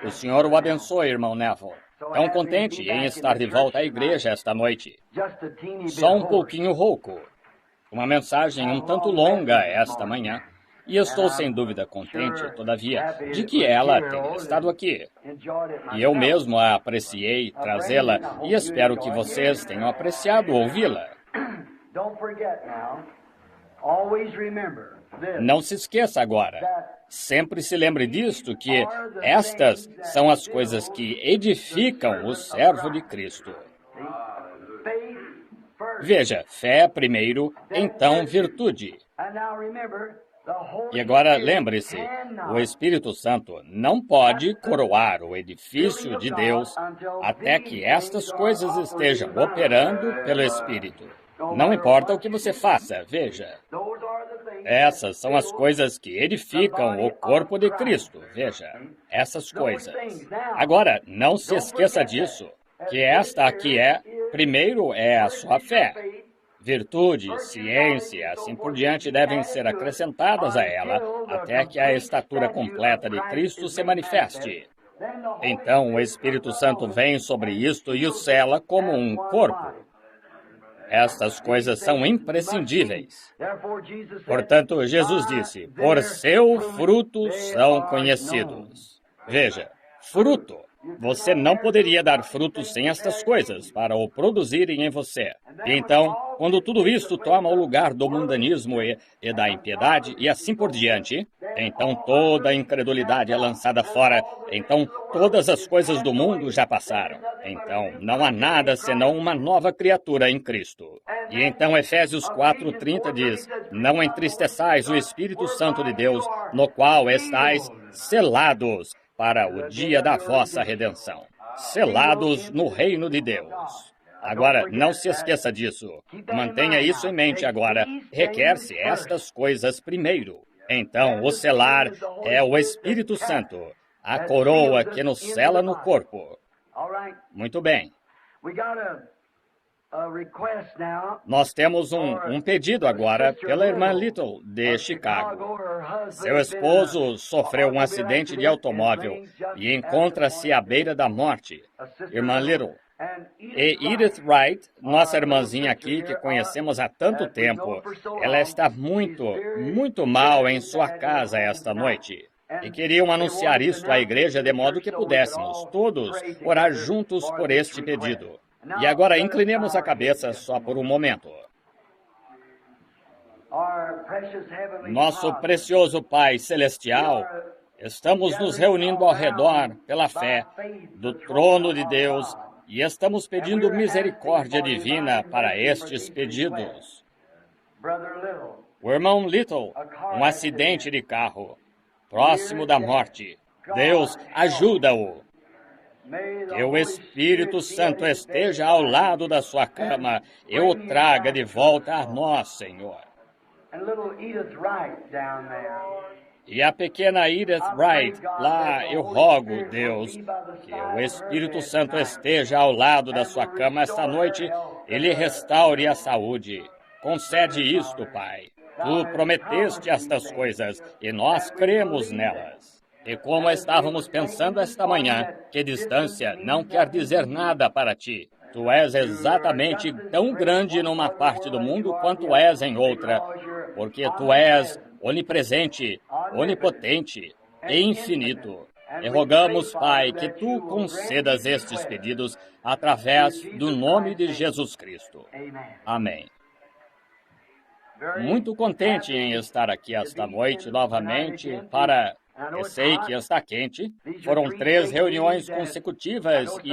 O Senhor o abençoe, irmão Neville. Tão contente em estar de volta à igreja esta noite. Só um pouquinho rouco. Uma mensagem um tanto longa esta manhã. E estou sem dúvida contente, todavia, de que ela tenha estado aqui. E eu mesmo a apreciei trazê-la e espero que vocês tenham apreciado ouvi-la. Não se esqueça agora. Sempre se lembre disto, que estas são as coisas que edificam o servo de Cristo. Veja, fé primeiro, então virtude. E agora lembre-se, o Espírito Santo não pode coroar o edifício de Deus até que estas coisas estejam operando pelo Espírito. Não importa o que você faça, veja. Essas são as coisas que edificam o corpo de Cristo, veja. Essas coisas. Agora, não se esqueça disso, que esta aqui primeiro é a sua fé. Virtude, ciência, assim por diante devem ser acrescentadas a ela, até que a estatura completa de Cristo se manifeste. Então o Espírito Santo vem sobre isto e o sela como um corpo. Estas coisas são imprescindíveis. Portanto, Jesus disse, por seu fruto são conhecidos. Veja, fruto. Você não poderia dar frutos sem estas coisas para o produzirem em você. E então, quando tudo isto toma o lugar do mundanismo e da impiedade e assim por diante, então toda a incredulidade é lançada fora, então todas as coisas do mundo já passaram. Então não há nada senão uma nova criatura em Cristo. E então Efésios 4:30 diz, não entristeçais o Espírito Santo de Deus, no qual estáis selados para o dia da vossa redenção. Selados no reino de Deus. Agora, não se esqueça disso. Mantenha isso em mente agora. Requer-se estas coisas primeiro. Então, o selar é o Espírito Santo, a coroa que nos sela no corpo. Muito bem. Nós temos um pedido agora pela irmã Little, de Chicago. Seu esposo sofreu um acidente de automóvel e encontra-se à beira da morte. Irmã Little. E Edith Wright, nossa irmãzinha aqui, que conhecemos há tanto tempo, ela está muito mal em sua casa esta noite. E queriam anunciar isto à igreja de modo que pudéssemos todos orar juntos por este pedido. E agora inclinemos a cabeça só por um momento. Nosso precioso Pai Celestial, estamos nos reunindo ao redor, pela fé, do trono de Deus e estamos pedindo misericórdia divina para estes pedidos. O irmão Little, um acidente de carro, próximo da morte. Deus, ajuda-o. Que o Espírito Santo esteja ao lado da sua cama e o traga de volta a nós, Senhor. E a pequena Edith Wright, lá, eu rogo, Deus, que o Espírito Santo esteja ao lado da sua cama esta noite e lhe restaure a saúde. Concede isto, Pai. Tu prometeste estas coisas e nós cremos nelas. E como estávamos pensando esta manhã, que distância não quer dizer nada para ti. Tu és exatamente tão grande numa parte do mundo quanto és em outra, porque tu és onipresente, onipotente e infinito. E rogamos, Pai, que tu concedas estes pedidos através do nome de Jesus Cristo. Amém. Muito contente em estar aqui esta noite novamente para... Eu sei que está quente. Foram 3 reuniões consecutivas e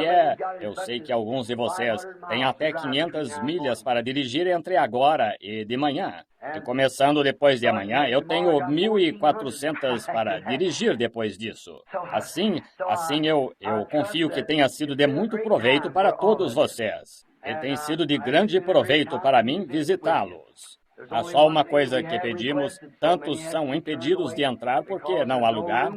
eu sei que alguns de vocês têm até 500 milhas para dirigir entre agora e de manhã. E começando depois de amanhã, eu tenho 1.400 para dirigir depois disso. Assim eu confio que tenha sido de muito proveito para todos vocês. E tem sido de grande proveito para mim visitá-los. Há só uma coisa que pedimos, tantos são impedidos de entrar porque não há lugar.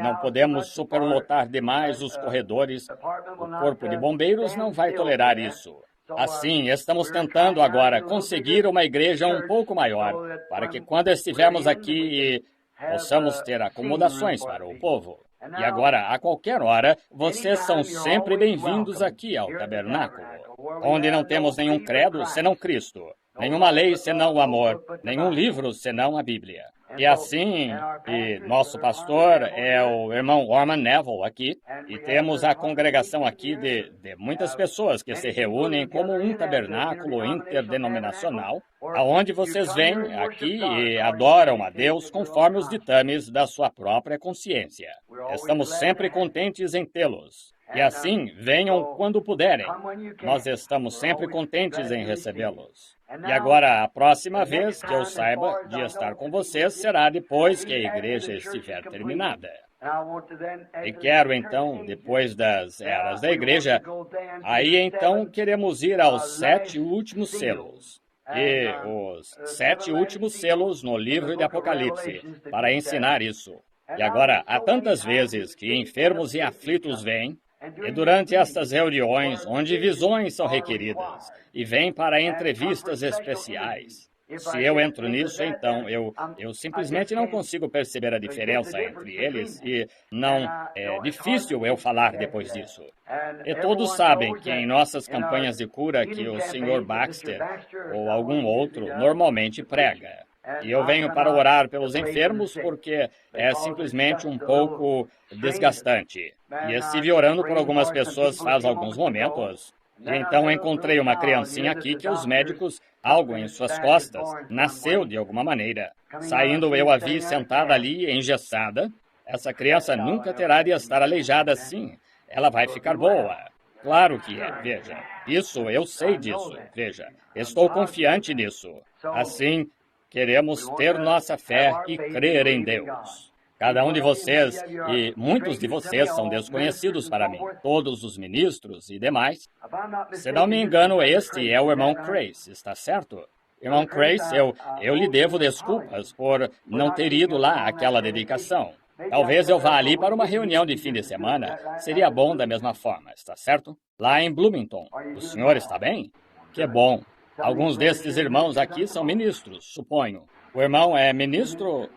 Não podemos superlotar demais os corredores. O Corpo de Bombeiros não vai tolerar isso. Assim, estamos tentando agora conseguir uma igreja um pouco maior, para que quando estivermos aqui possamos ter acomodações para o povo. E agora, a qualquer hora, vocês são sempre bem-vindos aqui ao tabernáculo, onde não temos nenhum credo senão Cristo, nenhuma lei senão o amor, nenhum livro senão a Bíblia. E assim, nosso pastor é o irmão Orman Neville aqui, e temos a congregação aqui de muitas pessoas que se reúnem como um tabernáculo interdenominacional, aonde vocês vêm aqui e adoram a Deus conforme os ditames da sua própria consciência. Estamos sempre contentes em tê-los. E assim, venham quando puderem. Nós estamos sempre contentes em recebê-los. E agora, a próxima vez que eu saiba de estar com vocês será depois que a igreja estiver terminada. E quero, então, depois das eras da igreja, aí então queremos ir aos 7 últimos selos. E os 7 últimos selos no livro de Apocalipse, para ensinar isso. E agora, há tantas vezes que enfermos e aflitos vêm, e durante estas reuniões, onde visões são requeridas, e vêm para entrevistas especiais. Se eu entro nisso, então eu simplesmente não consigo perceber a diferença entre eles e não é difícil eu falar depois disso. E todos sabem que em nossas campanhas de cura que o Sr. Baxter ou algum outro normalmente prega. E eu venho para orar pelos enfermos porque é simplesmente um pouco desgastante. E estive orando por algumas pessoas faz alguns momentos. E então encontrei uma criancinha aqui que os médicos, algo em suas costas, nasceu de alguma maneira. Saindo eu a vi sentada ali, engessada. Essa criança nunca terá de estar aleijada assim. Ela vai ficar boa. Claro que é, veja. Isso, eu sei disso, veja. Estou confiante nisso. Assim, queremos ter nossa fé e crer em Deus. Cada um de vocês, e muitos de vocês são desconhecidos para mim, todos os ministros e demais. Se não me engano, este é o irmão Crace, está certo? Irmão Crace, eu lhe devo desculpas por não ter ido lá àquela dedicação. Talvez eu vá ali para uma reunião de fim de semana. Seria bom da mesma forma, está certo? Lá em Bloomington. O senhor está bem? Que bom. Alguns destes irmãos aqui são ministros, suponho. O irmão é ministro?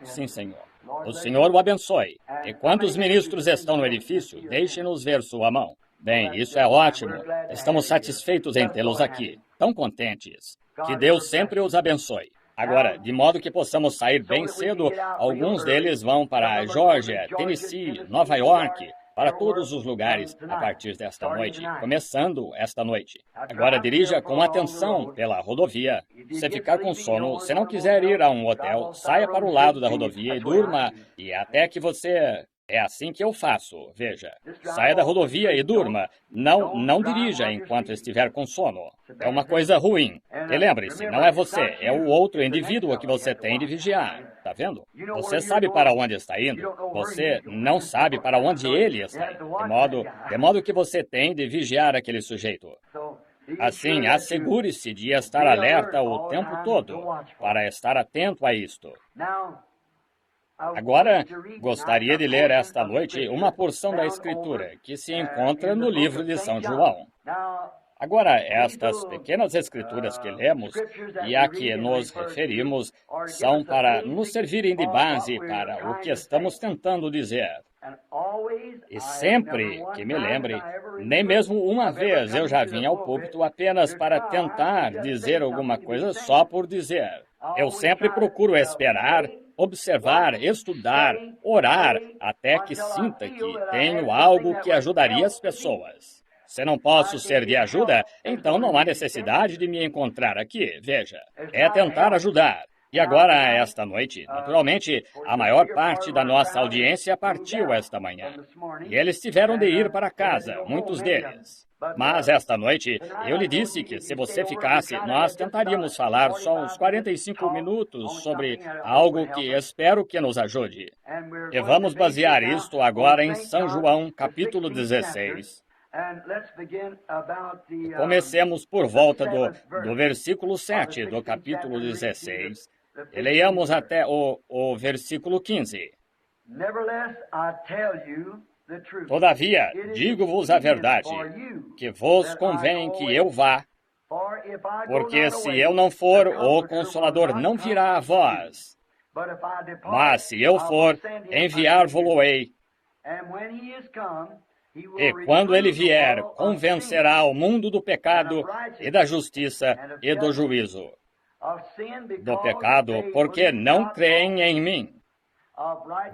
Sim, senhor. O Senhor o abençoe. E quantos ministros estão no edifício? Deixe-nos ver sua mão. Bem, isso é ótimo. Estamos satisfeitos em tê-los aqui. Tão contentes. Que Deus sempre os abençoe. Agora, de modo que possamos sair bem cedo, alguns deles vão para Geórgia, Tennessee, Nova York, para todos os lugares a partir desta noite, começando esta noite. Agora dirija com atenção pela rodovia. Se ficar com sono, se não quiser ir a um hotel, saia para o lado da rodovia e durma, e até que você... É assim que eu faço, veja. Saia da rodovia e durma. Não dirija enquanto estiver com sono. É uma coisa ruim. E lembre-se, não é você, é o outro indivíduo que você tem de vigiar. Tá vendo? Você sabe para onde está indo. Você não sabe para onde ele está indo. De modo que você tem de vigiar aquele sujeito. Assim, assegure-se de estar alerta o tempo todo, para estar atento a isto. Agora, gostaria de ler esta noite uma porção da Escritura que se encontra no livro de São João. Agora, estas pequenas escrituras que lemos e a que nos referimos são para nos servirem de base para o que estamos tentando dizer. E sempre que me lembre, nem mesmo uma vez eu já vim ao púlpito apenas para tentar dizer alguma coisa só por dizer. Eu sempre procuro esperar, observar, estudar, orar, até que sinta que tenho algo que ajudaria as pessoas. Se não posso ser de ajuda, então não há necessidade de me encontrar aqui, veja. É tentar ajudar. E agora, esta noite, naturalmente, a maior parte da nossa audiência partiu esta manhã. E eles tiveram de ir para casa, muitos deles. Mas esta noite, eu lhe disse que se você ficasse, nós tentaríamos falar só uns 45 minutos sobre algo que espero que nos ajude. E vamos basear isto agora em São João, capítulo 16. Comecemos por volta do versículo 7 do capítulo 16. E leiamos até o versículo 15. Todavia, digo-vos a verdade, que vos convém que eu vá, porque se eu não for, o Consolador não virá a vós. Mas se eu for, enviar-vos-ei. E quando ele vier, convencerá o mundo do pecado e da justiça e do juízo. Do pecado, porque não creem em mim.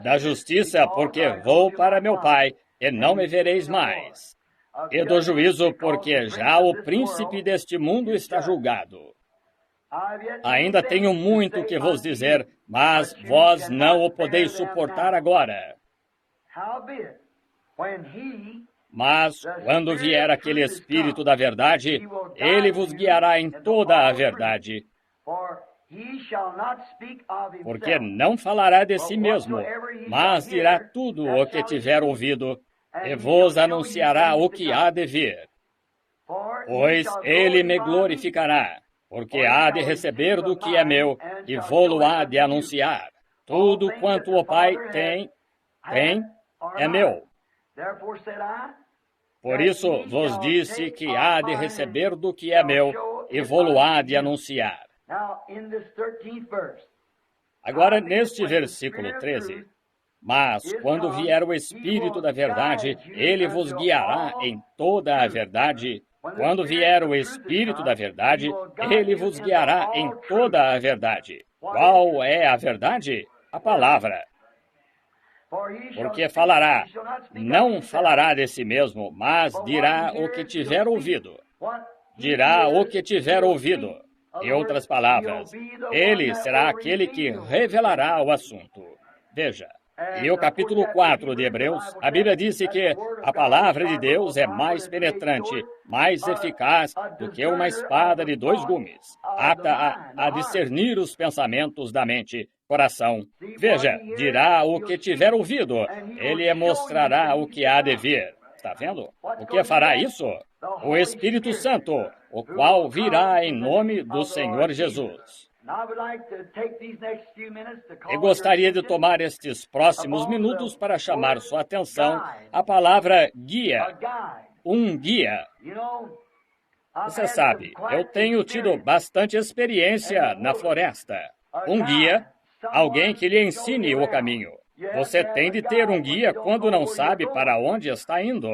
Da justiça, porque vou para meu Pai e não me vereis mais. E do juízo, porque já o príncipe deste mundo está julgado. Ainda tenho muito que vos dizer, mas vós não o podeis suportar agora. Mas, quando vier aquele Espírito da verdade, ele vos guiará em toda a verdade. Porque não falará de si mesmo, mas dirá tudo o que tiver ouvido, e vos anunciará o que há de vir. Pois ele me glorificará, porque há de receber do que é meu, e vô-lo há de anunciar. Tudo quanto o Pai tem, é meu. Por isso vos disse que há de receber do que é meu, e vô-lo há de anunciar. Agora, neste versículo 13, mas quando vier o Espírito da verdade, ele vos guiará em toda a verdade. Quando vier o Espírito da verdade, ele vos guiará em toda a verdade. Qual é a verdade? A palavra. Porque falará, não falará de si mesmo, mas dirá o que tiver ouvido. Dirá o que tiver ouvido. Em outras palavras, ele será aquele que revelará o assunto. Veja, e o capítulo 4 de Hebreus, a Bíblia disse que a palavra de Deus é mais penetrante, mais eficaz do que uma espada de 2 gumes, apta a discernir os pensamentos da mente, coração. Veja, dirá o que tiver ouvido, ele mostrará o que há de vir. Está vendo? O que fará isso? O Espírito Santo, o qual virá em nome do Senhor Jesus. Eu gostaria de tomar estes próximos minutos para chamar sua atenção à palavra guia. Um guia. Você sabe, eu tenho tido bastante experiência na floresta. Um guia, alguém que lhe ensine o caminho. Você tem de ter um guia quando não sabe para onde está indo.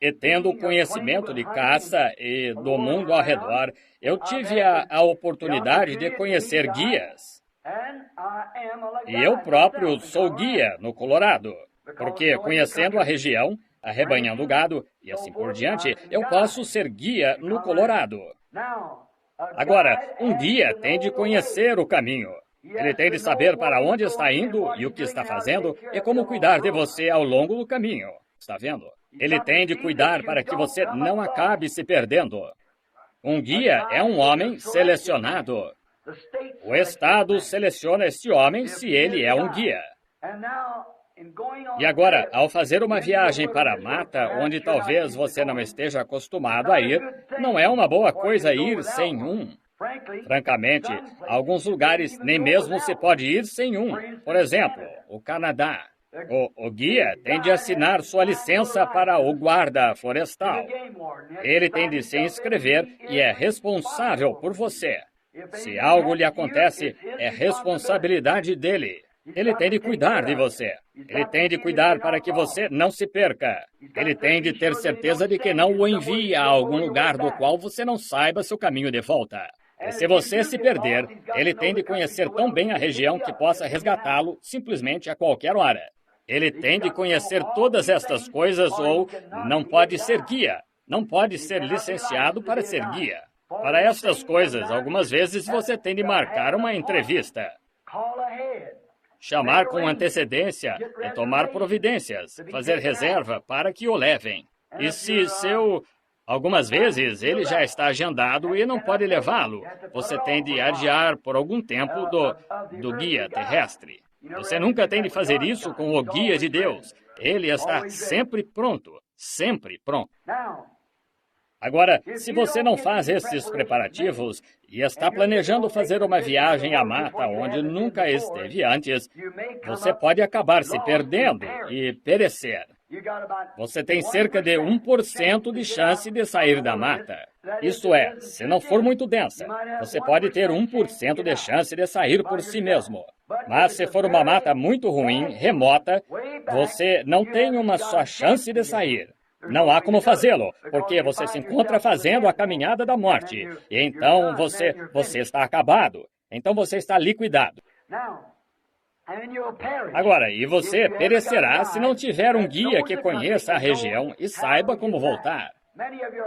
E tendo conhecimento de caça e do mundo ao redor, eu tive a oportunidade de conhecer guias. E eu próprio sou guia no Colorado, porque conhecendo a região, arrebanhando gado e assim por diante, eu posso ser guia no Colorado. Agora, um guia tem de conhecer o caminho. Ele tem de saber para onde está indo e o que está fazendo e como cuidar de você ao longo do caminho. Está vendo? Ele tem de cuidar para que você não acabe se perdendo. Um guia é um homem selecionado. O Estado seleciona este homem se ele é um guia. E agora, ao fazer uma viagem para a mata, onde talvez você não esteja acostumado a ir, não é uma boa coisa ir sem um. Francamente, alguns lugares nem mesmo se pode ir sem um. Por exemplo, o Canadá. O guia tem de assinar sua licença para o guarda florestal. Ele tem de se inscrever e é responsável por você. Se algo lhe acontece, é responsabilidade dele. Ele tem de cuidar de você. Ele tem de cuidar para que você não se perca. Ele tem de ter certeza de que não o envie a algum lugar do qual você não saiba seu caminho de volta. E se você se perder, ele tem de conhecer tão bem a região que possa resgatá-lo simplesmente a qualquer hora. Ele tem de conhecer todas estas coisas ou não pode ser guia. Não pode ser licenciado para ser guia. Para estas coisas, algumas vezes você tem de marcar uma entrevista. Chamar com antecedência e tomar providências, fazer reserva para que o levem. E se algumas vezes ele já está agendado e não pode levá-lo, você tem de adiar por algum tempo do guia terrestre. Você nunca tem de fazer isso com o guia de Deus. Ele está sempre pronto, sempre pronto. Agora, se você não faz esses preparativos e está planejando fazer uma viagem à mata onde nunca esteve antes, você pode acabar se perdendo e perecer. Você tem cerca de 1% de chance de sair da mata. Isto é, se não for muito densa, você pode ter 1% de chance de sair por si mesmo. Mas se for uma mata muito ruim, remota, você não tem uma só chance de sair. Não há como fazê-lo, porque você se encontra fazendo a caminhada da morte. E então você está acabado. Então você está liquidado. Agora, e você perecerá se não tiver um guia que conheça a região e saiba como voltar.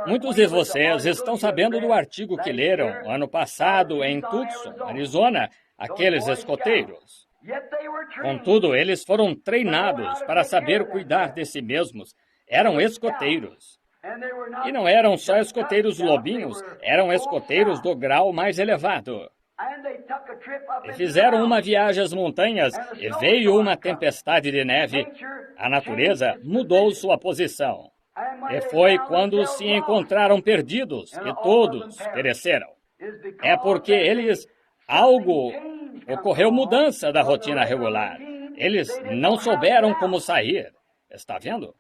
Muitos de vocês estão sabendo do artigo que leram ano passado em Tucson, Arizona, aqueles escoteiros. Contudo, eles foram treinados para saber cuidar de si mesmos. Eram escoteiros. E não eram só escoteiros lobinhos, eram escoteiros do grau mais elevado. E fizeram uma viagem às montanhas e veio uma tempestade de neve. A natureza mudou sua posição. E foi quando se encontraram perdidos e todos pereceram. É porque ocorreu mudança da rotina regular. Eles não souberam como sair. Está vendo?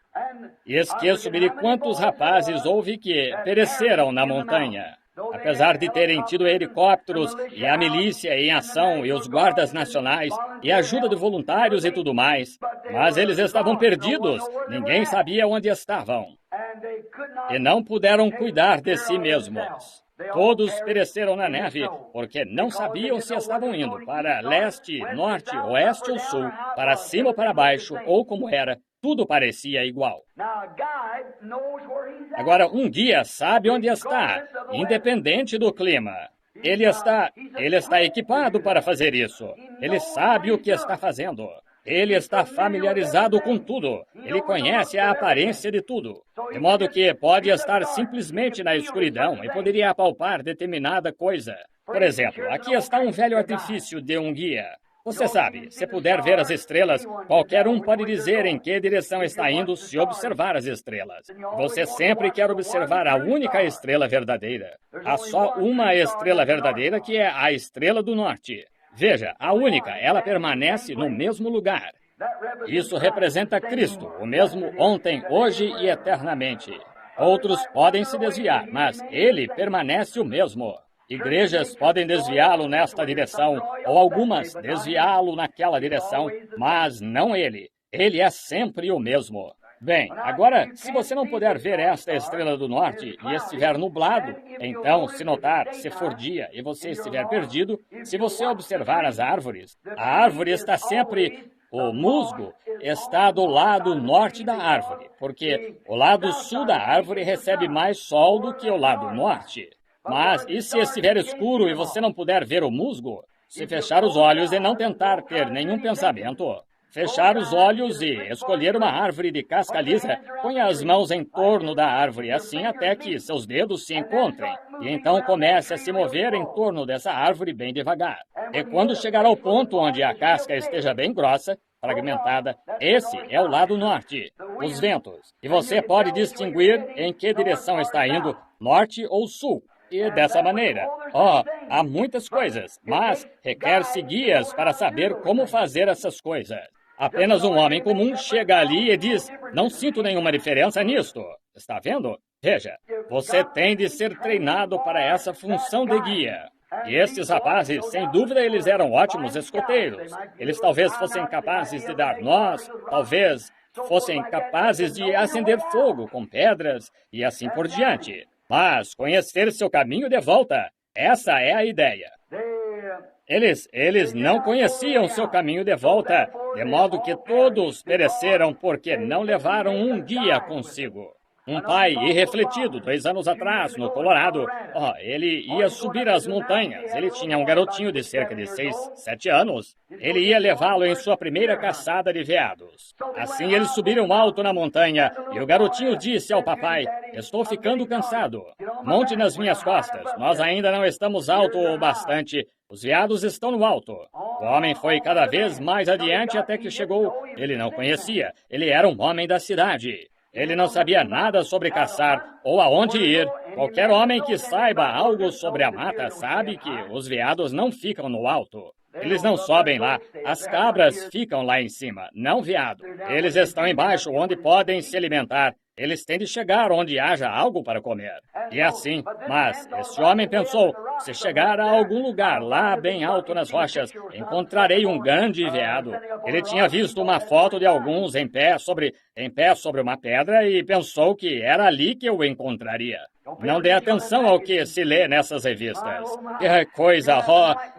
E esqueço-me de quantos rapazes houve que pereceram na montanha. Apesar de terem tido helicópteros e a milícia em ação e os guardas nacionais e ajuda de voluntários e tudo mais, mas eles estavam perdidos, ninguém sabia onde estavam. E não puderam cuidar de si mesmos. Todos pereceram na neve, porque não sabiam se estavam indo para leste, norte, oeste ou sul, para cima ou para baixo, ou como era. Tudo parecia igual. Agora, um guia sabe onde está, independente do clima. Ele está equipado para fazer isso. Ele sabe o que está fazendo. Ele está familiarizado com tudo. Ele conhece a aparência de tudo. De modo que pode estar simplesmente na escuridão e poderia apalpar determinada coisa. Por exemplo, aqui está um velho artifício de um guia. Você sabe, se puder ver as estrelas, qualquer um pode dizer em que direção está indo se observar as estrelas. Você sempre quer observar a única estrela verdadeira. Há só uma estrela verdadeira, que é a estrela do norte. Veja, a única, ela permanece no mesmo lugar. Isso representa Cristo, o mesmo ontem, hoje e eternamente. Outros podem se desviar, mas ele permanece o mesmo. Igrejas podem desviá-lo nesta direção, ou algumas desviá-lo naquela direção, mas não ele. Ele é sempre o mesmo. Bem, agora, se você não puder ver esta estrela do norte e estiver nublado, então, se notar, se for dia e você estiver perdido, se você observar as árvores, a árvore está sempre... O musgo está do lado norte da árvore, porque o lado sul da árvore recebe mais sol do que o lado norte. Mas, e se estiver escuro e você não puder ver o musgo? Se fechar os olhos e não tentar ter nenhum pensamento, fechar os olhos e escolher uma árvore de casca lisa, ponha as mãos em torno da árvore, assim até que seus dedos se encontrem. E então comece a se mover em torno dessa árvore bem devagar. E quando chegar ao ponto onde a casca esteja bem grossa, fragmentada, esse é o lado norte, os ventos. E você pode distinguir em que direção está indo, norte ou sul. E dessa maneira, há muitas coisas, mas requer-se guias para saber como fazer essas coisas. Apenas um homem comum chega ali e diz, não sinto nenhuma diferença nisto. Está vendo? Veja, você tem de ser treinado para essa função de guia. E estes rapazes, sem dúvida, eles eram ótimos escoteiros. Eles talvez fossem capazes de dar nós, talvez fossem capazes de acender fogo com pedras e assim por diante. Mas conhecer seu caminho de volta, essa é a ideia. Eles não conheciam seu caminho de volta, de modo que todos pereceram porque não levaram um guia consigo. Um pai irrefletido, 2 anos atrás, no Colorado, ele ia subir as montanhas. Ele tinha um garotinho de cerca de 6, 7 anos. Ele ia levá-lo em sua primeira caçada de veados. Assim eles subiram alto na montanha e o garotinho disse ao papai, estou ficando cansado. Monte nas minhas costas, nós ainda não estamos alto o bastante. Os veados estão no alto. O homem foi cada vez mais adiante até que chegou. Ele não conhecia. Ele era um homem da cidade. Ele não sabia nada sobre caçar ou aonde ir. Qualquer homem que saiba algo sobre a mata sabe que os veados não ficam no alto. Eles não sobem lá. As cabras ficam lá em cima, não veado. Eles estão embaixo, onde podem se alimentar. Eles têm de chegar onde haja algo para comer. E assim, mas esse homem pensou, se chegar a algum lugar lá bem alto nas rochas, encontrarei um grande veado. Ele tinha visto uma foto de alguns em pé sobre uma pedra e pensou que era ali que eu o encontraria. Não dê atenção ao que se lê nessas revistas.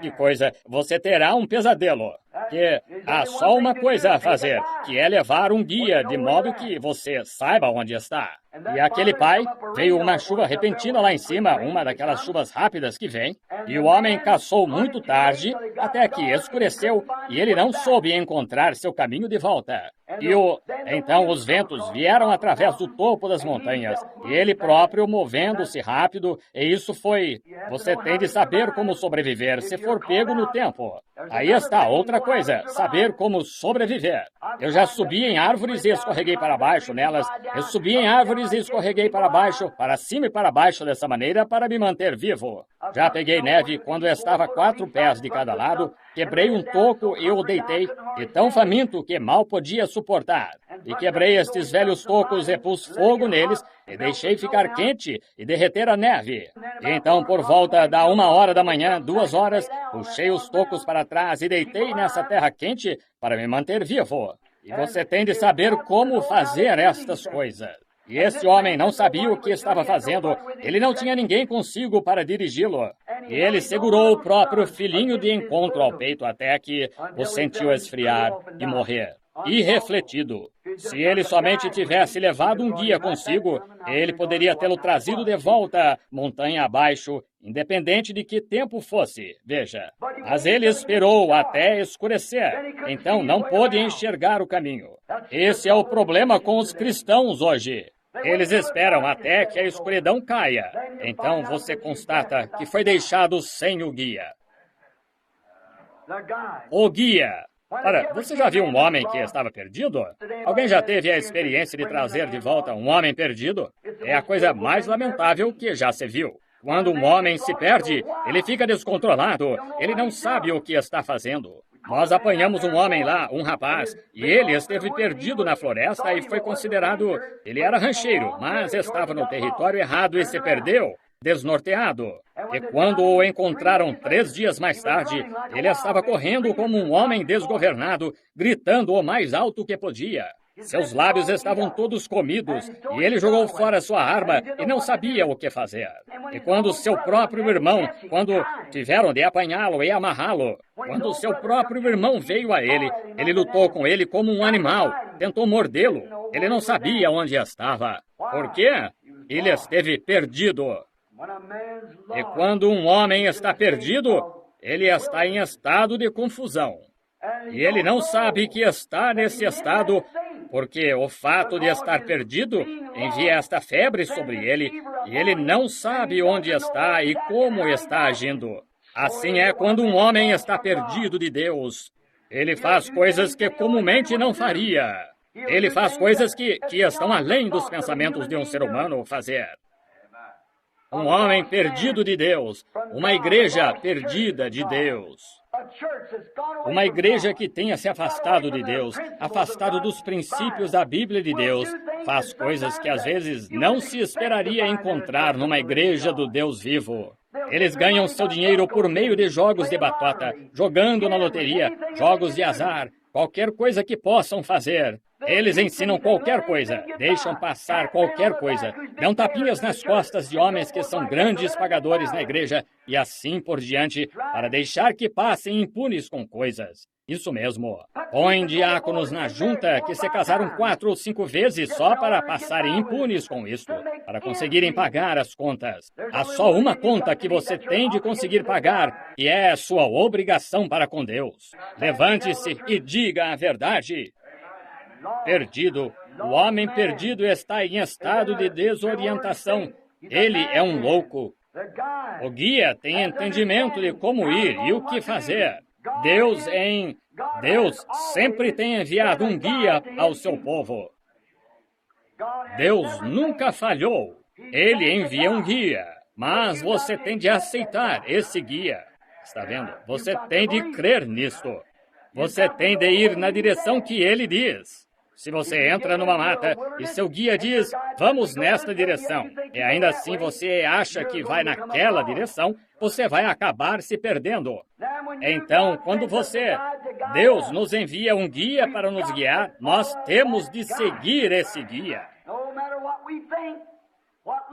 Que coisa, você terá um pesadelo. Que há só uma coisa a fazer, que é levar um guia, de modo que você saiba onde está. E aquele pai, veio uma chuva repentina lá em cima, uma daquelas chuvas rápidas que vem, e o homem caçou muito tarde, até que escureceu, e ele não soube encontrar seu caminho de volta. Então os ventos vieram através do topo das montanhas, e ele próprio movendo-se rápido, e isso foi... Você tem de saber como sobreviver se for pego no tempo. Aí está outra coisa, saber como sobreviver. Eu já subi em árvores e escorreguei para baixo nelas. Eu subi em árvores e escorreguei para baixo, para cima e para baixo dessa maneira para me manter vivo. Já peguei neve quando estava 4 pés de cada lado, quebrei um toco e o deitei, e tão faminto que mal podia suportar. E quebrei estes velhos tocos e pus fogo neles, e deixei ficar quente e derreter a neve. E então, por volta da 1 hora da manhã, 2 horas, puxei os tocos para trás e deitei nessa terra quente para me manter vivo. E você tem de saber como fazer estas coisas. E esse homem não sabia o que estava fazendo. Ele não tinha ninguém consigo para dirigi-lo. E ele segurou o próprio filhinho de encontro ao peito até que o sentiu esfriar e morrer. Irrefletido. Se ele somente tivesse levado um guia consigo, ele poderia tê-lo trazido de volta montanha abaixo, independente de que tempo fosse, veja. Mas ele esperou até escurecer, então não pôde enxergar o caminho. Esse é o problema com os cristãos hoje. Eles esperam até que a escuridão caia. Então você constata que foi deixado sem o guia. O guia. Ora, você já viu um homem que estava perdido? Alguém já teve a experiência de trazer de volta um homem perdido? É a coisa mais lamentável que já se viu. Quando um homem se perde, ele fica descontrolado. Ele não sabe o que está fazendo. Nós apanhamos um homem lá, um rapaz, e ele esteve perdido na floresta e foi considerado... Ele era rancheiro, mas estava no território errado e se perdeu, desnorteado. E quando o encontraram 3 dias mais tarde, ele estava correndo como um homem desgovernado, gritando o mais alto que podia. Seus lábios estavam todos comidos, e ele jogou fora sua arma e não sabia o que fazer. E quando seu próprio irmão, quando tiveram de apanhá-lo e amarrá-lo, quando seu próprio irmão veio a ele lutou com ele como um animal, tentou mordê-lo. Ele não sabia onde estava. Por quê? Ele esteve perdido. E quando um homem está perdido, ele está em estado de confusão. E ele não sabe que está nesse estado, porque o fato de estar perdido envia esta febre sobre ele, e ele não sabe onde está e como está agindo. Assim é quando um homem está perdido de Deus. Ele faz coisas que comumente não faria. Ele faz coisas que estão além dos pensamentos de um ser humano fazer. Um homem perdido de Deus, uma igreja perdida de Deus. Uma igreja que tenha se afastado de Deus, afastado dos princípios da Bíblia de Deus, faz coisas que às vezes não se esperaria encontrar numa igreja do Deus vivo. Eles ganham seu dinheiro por meio de jogos de batata, jogando na loteria, jogos de azar, qualquer coisa que possam fazer. Eles ensinam qualquer coisa, deixam passar qualquer coisa, dão tapinhas nas costas de homens que são grandes pagadores na igreja e assim por diante, para deixar que passem impunes com coisas. Isso mesmo. Põem diáconos na junta que se casaram 4 ou 5 vezes só para passarem impunes com isto, para conseguirem pagar as contas. Há só uma conta que você tem de conseguir pagar, e é sua obrigação para com Deus. Levante-se e diga a verdade. Perdido. O homem perdido está em estado de desorientação. Ele é um louco. O guia tem entendimento de como ir e o que fazer. Deus sempre tem enviado um guia ao seu povo. Deus nunca falhou. Ele envia um guia, mas você tem de aceitar esse guia. Está vendo? Você tem de crer nisto. Você tem de ir na direção que ele diz. Se você entra numa mata e seu guia diz, vamos nesta direção, e ainda assim você acha que vai naquela direção, você vai acabar se perdendo. Então, quando Deus nos envia um guia para nos guiar, nós temos de seguir esse guia.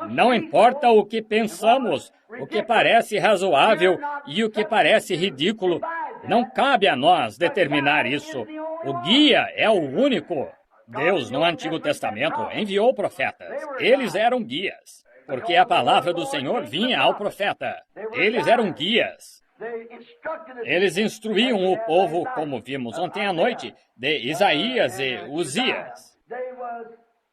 Não importa o que pensamos, o que parece razoável e o que parece ridículo, não cabe a nós determinar isso. O guia é o único. Deus, no Antigo Testamento, enviou profetas. Eles eram guias, porque a palavra do Senhor vinha ao profeta. Eles eram guias. Eles instruíam o povo, como vimos ontem à noite, de Isaías e Uzias.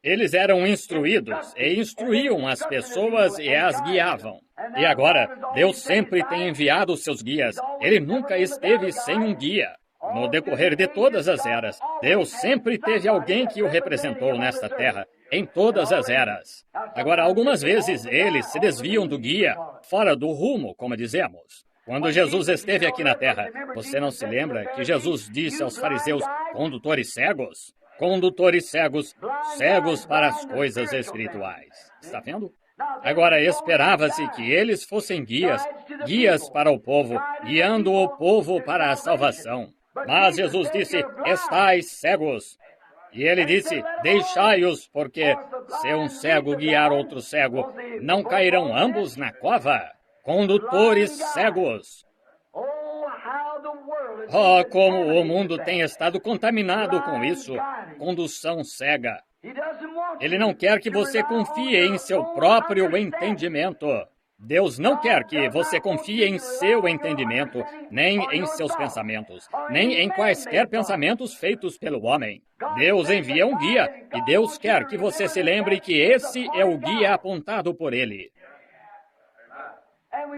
Eles eram instruídos e instruíam as pessoas e as guiavam. E agora, Deus sempre tem enviado os seus guias. Ele nunca esteve sem um guia. No decorrer de todas as eras, Deus sempre teve alguém que o representou nesta terra, em todas as eras. Agora, algumas vezes, eles se desviam do guia, fora do rumo, como dizemos. Quando Jesus esteve aqui na terra, você não se lembra que Jesus disse aos fariseus, condutores cegos? Condutores cegos, cegos para as coisas espirituais. Está vendo? Agora, esperava-se que eles fossem guias para o povo, guiando o povo para a salvação. Mas Jesus disse, estais cegos. E ele disse, deixai-os, porque se um cego guiar outro cego, não cairão ambos na cova? Condutores cegos. Oh, como o mundo tem estado contaminado com isso. Condução cega. Ele não quer que você confie em seu próprio entendimento. Deus não quer que você confie em seu entendimento, nem em seus pensamentos, nem em quaisquer pensamentos feitos pelo homem. Deus envia um guia, e Deus quer que você se lembre que esse é o guia apontado por Ele.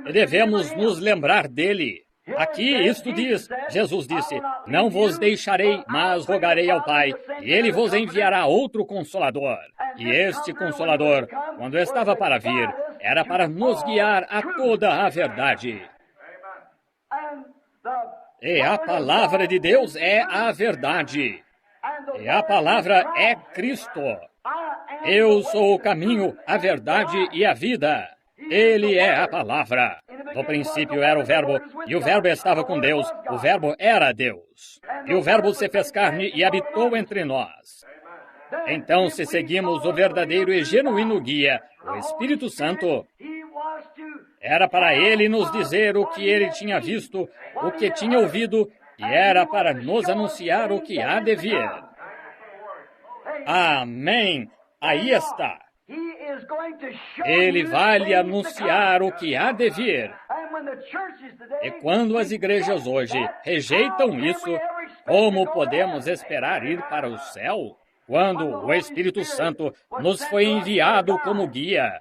E devemos nos lembrar dele. Aqui isto diz, Jesus disse, não vos deixarei, mas rogarei ao Pai, e Ele vos enviará outro Consolador. E este Consolador, quando estava para vir, era para nos guiar a toda a verdade. E a palavra de Deus é a verdade. E a palavra é Cristo. Eu sou o caminho, a verdade e a vida. Ele é a palavra. No princípio era o Verbo, e o Verbo estava com Deus. O Verbo era Deus. E o Verbo se fez carne e habitou entre nós. Então, se seguimos o verdadeiro e genuíno guia, o Espírito Santo, era para ele nos dizer o que ele tinha visto, o que tinha ouvido, e era para nos anunciar o que há de vir. Amém. Aí está. Ele vai lhe anunciar o que há de vir. E quando as igrejas hoje rejeitam isso, como podemos esperar ir para o céu? Quando o Espírito Santo nos foi enviado como guia,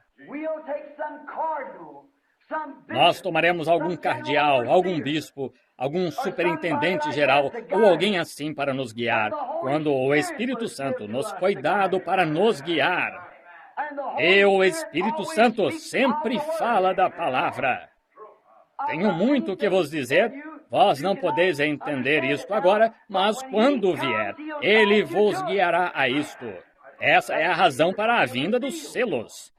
nós tomaremos algum cardeal, algum bispo, algum superintendente geral ou alguém assim para nos guiar, quando o Espírito Santo nos foi dado para nos guiar. E o Espírito Santo sempre fala da palavra. Tenho muito que vos dizer, vós não podeis entender isto agora, mas quando vier, ele vos guiará a isto. Essa é a razão para a vinda dos selos.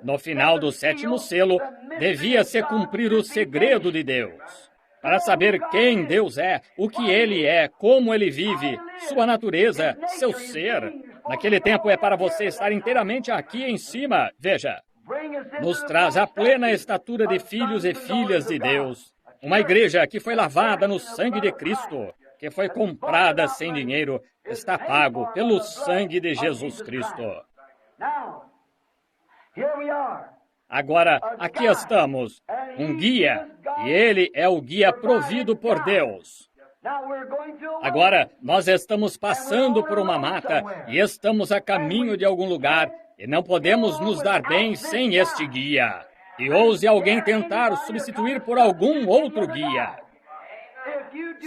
No final do 7º selo, devia-se cumprir o segredo de Deus. Para saber quem Deus é, o que Ele é, como Ele vive, sua natureza, seu ser. Naquele tempo é para você estar inteiramente aqui em cima. Veja, nos traz a plena estatura de filhos e filhas de Deus. Uma igreja que foi lavada no sangue de Cristo, que foi comprada sem dinheiro, está pago pelo sangue de Jesus Cristo. Agora, aqui estamos, um guia, e ele é o guia provido por Deus. Agora, nós estamos passando por uma mata e estamos a caminho de algum lugar e não podemos nos dar bem sem este guia. E ouse alguém tentar substituir por algum outro guia.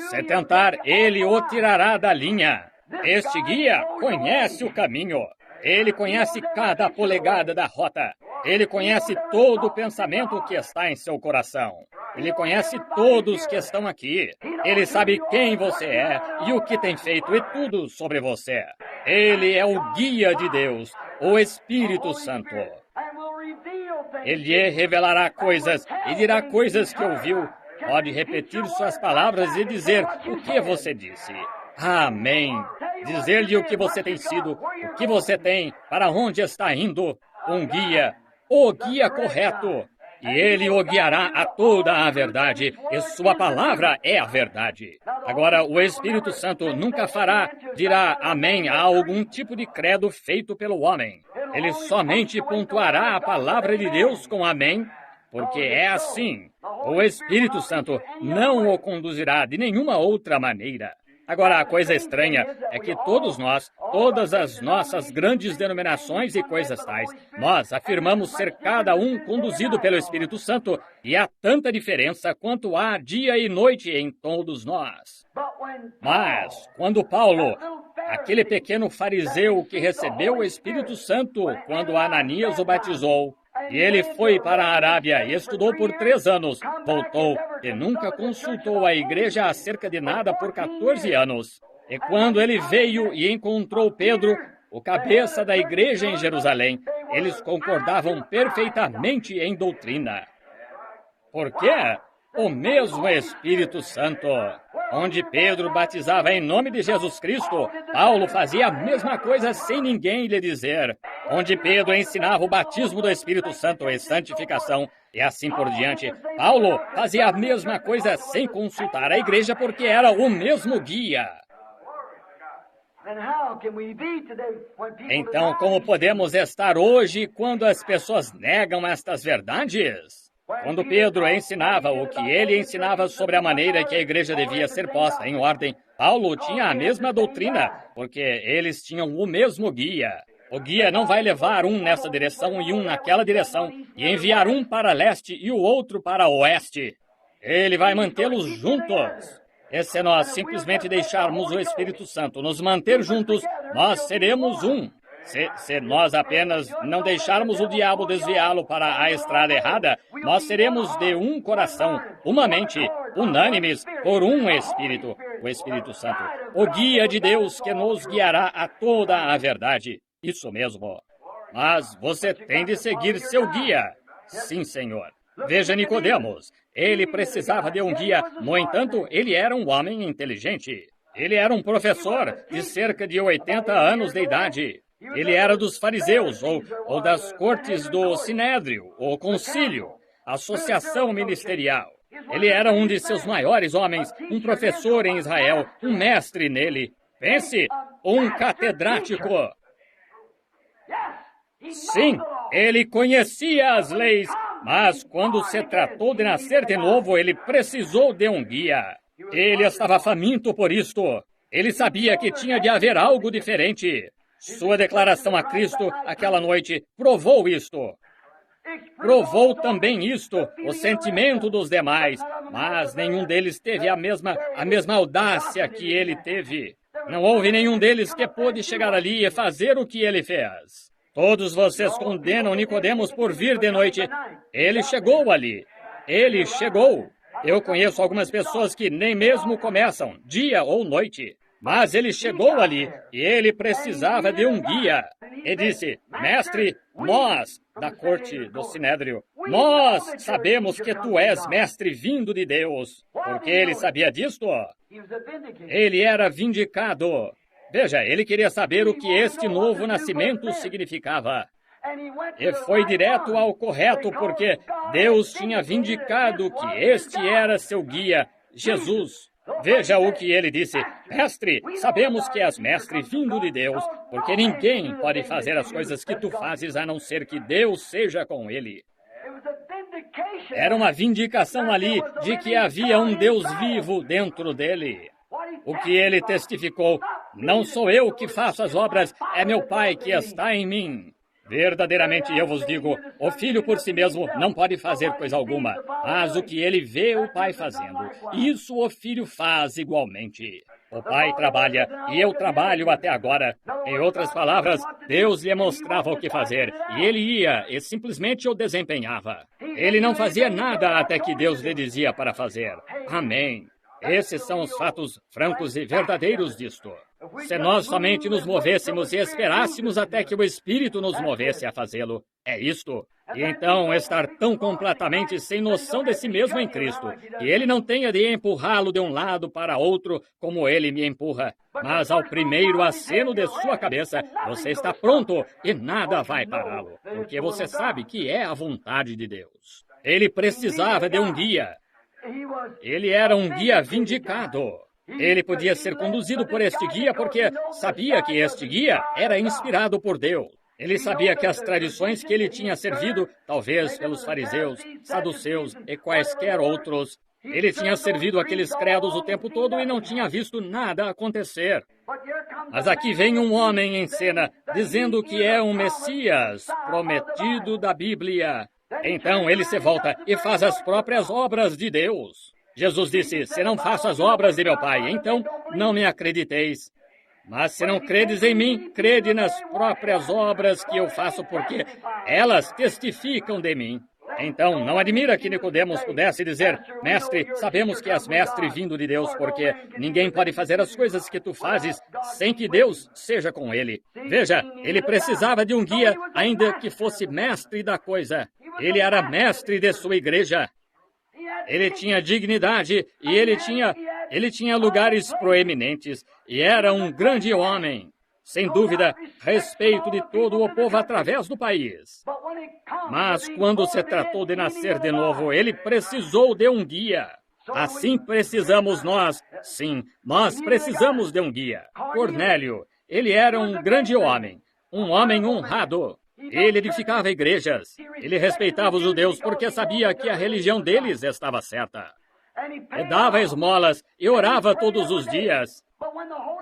Se tentar, ele o tirará da linha. Este guia conhece o caminho. Ele conhece cada polegada da rota. Ele conhece todo o pensamento que está em seu coração. Ele conhece todos que estão aqui. Ele sabe quem você é e o que tem feito e tudo sobre você. Ele é o guia de Deus, o Espírito Santo. Ele revelará coisas e dirá coisas que ouviu. Pode repetir suas palavras e dizer o que você disse. Amém. Dizer-lhe o que você tem sido, o que você tem, para onde está indo. Um guia, o guia correto. E ele o guiará a toda a verdade, e sua palavra é a verdade. Agora, o Espírito Santo nunca dirá amém a algum tipo de credo feito pelo homem. Ele somente pontuará a palavra de Deus com amém, porque é assim. O Espírito Santo não o conduzirá de nenhuma outra maneira. Agora, a coisa estranha é que todos nós, todas as nossas grandes denominações e coisas tais, nós afirmamos ser cada um conduzido pelo Espírito Santo, e há tanta diferença quanto há dia e noite em todos nós. Mas, quando Paulo, aquele pequeno fariseu que recebeu o Espírito Santo quando Ananias o batizou, e ele foi para a Arábia e estudou por 3 anos, voltou e nunca consultou a igreja acerca de nada por 14 anos. E quando ele veio e encontrou Pedro, o cabeça da igreja em Jerusalém, eles concordavam perfeitamente em doutrina. Por quê? O mesmo Espírito Santo. Onde Pedro batizava em nome de Jesus Cristo, Paulo fazia a mesma coisa sem ninguém lhe dizer. Onde Pedro ensinava o batismo do Espírito Santo e santificação, e assim por diante, Paulo fazia a mesma coisa sem consultar a igreja, porque era o mesmo guia. Então, como podemos estar hoje quando as pessoas negam estas verdades? Quando Pedro ensinava o que ele ensinava sobre a maneira que a igreja devia ser posta em ordem, Paulo tinha a mesma doutrina, porque eles tinham o mesmo guia. O guia não vai levar um nessa direção e um naquela direção, e enviar um para leste e o outro para oeste. Ele vai mantê-los juntos. E se nós simplesmente deixarmos o Espírito Santo nos manter juntos, nós seremos um. Se nós apenas não deixarmos o diabo desviá-lo para a estrada errada, nós seremos de um coração, uma mente, unânimes por um Espírito, o Espírito Santo, o guia de Deus que nos guiará a toda a verdade. Isso mesmo. Mas você tem de seguir seu guia. Sim, Senhor. Veja Nicodemos. Ele precisava de um guia, no entanto, ele era um homem inteligente. Ele era um professor de cerca de 80 anos de idade. Ele era dos fariseus, ou das cortes do Sinédrio, ou concílio, associação ministerial. Ele era um de seus maiores homens, um professor em Israel, um mestre nele. Pense, um catedrático. Sim, ele conhecia as leis, mas quando se tratou de nascer de novo, ele precisou de um guia. Ele estava faminto por isto. Ele sabia que tinha de haver algo diferente. Sua declaração a Cristo aquela noite provou isto. Provou também isto, o sentimento dos demais, mas nenhum deles teve a mesma audácia que ele teve. Não houve nenhum deles que pôde chegar ali e fazer o que ele fez. Todos vocês condenam Nicodemos por vir de noite. Ele chegou ali. Ele chegou. Eu conheço algumas pessoas que nem mesmo começam, dia ou noite. Mas ele chegou ali e ele precisava de um guia. E disse, mestre, nós, da corte do Sinédrio, nós sabemos que tu és mestre vindo de Deus. Porque ele sabia disto? Ele era vindicado. Veja, ele queria saber o que este novo nascimento significava. E foi direto ao correto, porque Deus tinha vindicado que este era seu guia, Jesus. Veja o que ele disse. Mestre, sabemos que és mestre vindo de Deus, porque ninguém pode fazer as coisas que tu fazes a não ser que Deus seja com ele. Era uma vindicação ali de que havia um Deus vivo dentro dele. O que ele testificou, não sou eu que faço as obras, é meu Pai que está em mim. Verdadeiramente eu vos digo, o Filho por si mesmo não pode fazer coisa alguma, mas o que ele vê o Pai fazendo, isso o Filho faz igualmente. O Pai trabalha e eu trabalho até agora. Em outras palavras, Deus lhe mostrava o que fazer e ele ia e simplesmente o desempenhava. Ele não fazia nada até que Deus lhe dizia para fazer. Amém. Esses são os fatos francos e verdadeiros disto. Se nós somente nos movêssemos e esperássemos até que o Espírito nos movesse a fazê-lo, é isto. E então estar tão completamente sem noção de si mesmo em Cristo, que ele não tenha de empurrá-lo de um lado para outro como ele me empurra. Mas ao primeiro aceno de sua cabeça, você está pronto e nada vai pará-lo, porque você sabe que é a vontade de Deus. Ele precisava de um guia. Ele era um guia vindicado. Ele podia ser conduzido por este guia porque sabia que este guia era inspirado por Deus. Ele sabia que as tradições que ele tinha servido, talvez pelos fariseus, saduceus e quaisquer outros, ele tinha servido aqueles credos o tempo todo e não tinha visto nada acontecer. Mas aqui vem um homem em cena dizendo que é um Messias prometido da Bíblia. Então ele se volta e faz as próprias obras de Deus. Jesus disse, se não faço as obras de meu Pai, então não me acrediteis. Mas se não credes em mim, crede nas próprias obras que eu faço, porque elas testificam de mim. Então, não admira que Nicodemos pudesse dizer, mestre, sabemos que és mestre vindo de Deus, porque ninguém pode fazer as coisas que tu fazes sem que Deus seja com ele. Veja, ele precisava de um guia, ainda que fosse mestre da coisa. Ele era mestre de sua igreja. Ele tinha dignidade e ele tinha lugares proeminentes e era um grande homem. Sem dúvida, respeito de todo o povo através do país. Mas quando se tratou de nascer de novo, ele precisou de um guia. Assim precisamos nós. Sim, nós precisamos de um guia. Cornélio, ele era um grande homem, um homem honrado. Ele edificava igrejas. Ele respeitava os judeus porque sabia que a religião deles estava certa. E dava esmolas e orava todos os dias.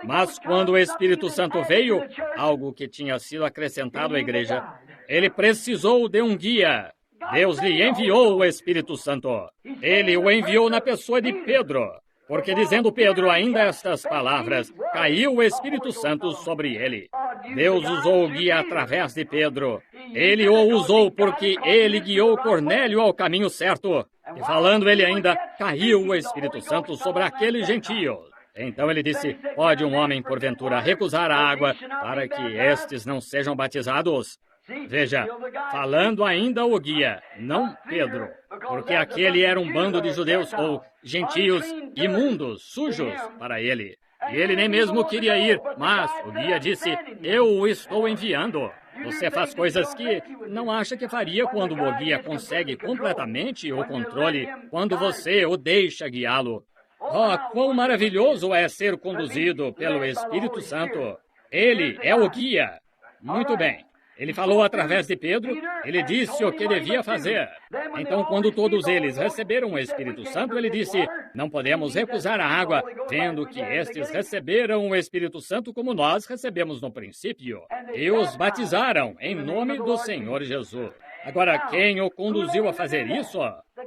Mas quando o Espírito Santo veio, algo que tinha sido acrescentado à igreja, ele precisou de um guia. Deus lhe enviou o Espírito Santo. Ele o enviou na pessoa de Pedro. Porque dizendo Pedro ainda estas palavras, caiu o Espírito Santo sobre ele. Deus usou o guia através de Pedro. Ele o usou porque ele guiou Cornélio ao caminho certo. E falando ele ainda, caiu o Espírito Santo sobre aqueles gentios. Então ele disse, pode um homem porventura recusar a água para que estes não sejam batizados? Veja, falando ainda o guia, não Pedro, porque aquele era um bando de judeus ou gentios imundos, sujos para ele. E ele nem mesmo queria ir, mas o guia disse, eu o estou enviando. Você faz coisas que não acha que faria quando o guia consegue completamente o controle, quando você o deixa guiá-lo. Oh, quão maravilhoso é ser conduzido pelo Espírito Santo. Ele é o guia. Muito bem. Ele falou através de Pedro, ele disse o que devia fazer. Então, quando todos eles receberam o Espírito Santo, ele disse, não podemos recusar a água, vendo que estes receberam o Espírito Santo como nós recebemos no princípio. E os batizaram em nome do Senhor Jesus. Agora, quem o conduziu a fazer isso?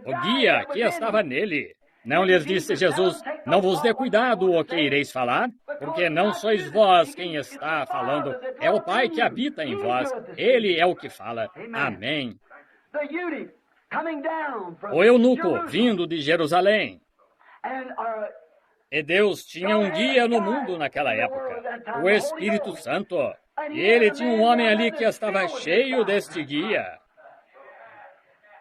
O guia que estava nele. Não lhes disse Jesus, não vos dê cuidado o que ireis falar, porque não sois vós quem está falando, é o Pai que habita em vós, ele é o que fala. Amém. O eunuco vindo de Jerusalém. E Deus tinha um guia no mundo naquela época, o Espírito Santo. E ele tinha um homem ali que estava cheio deste guia.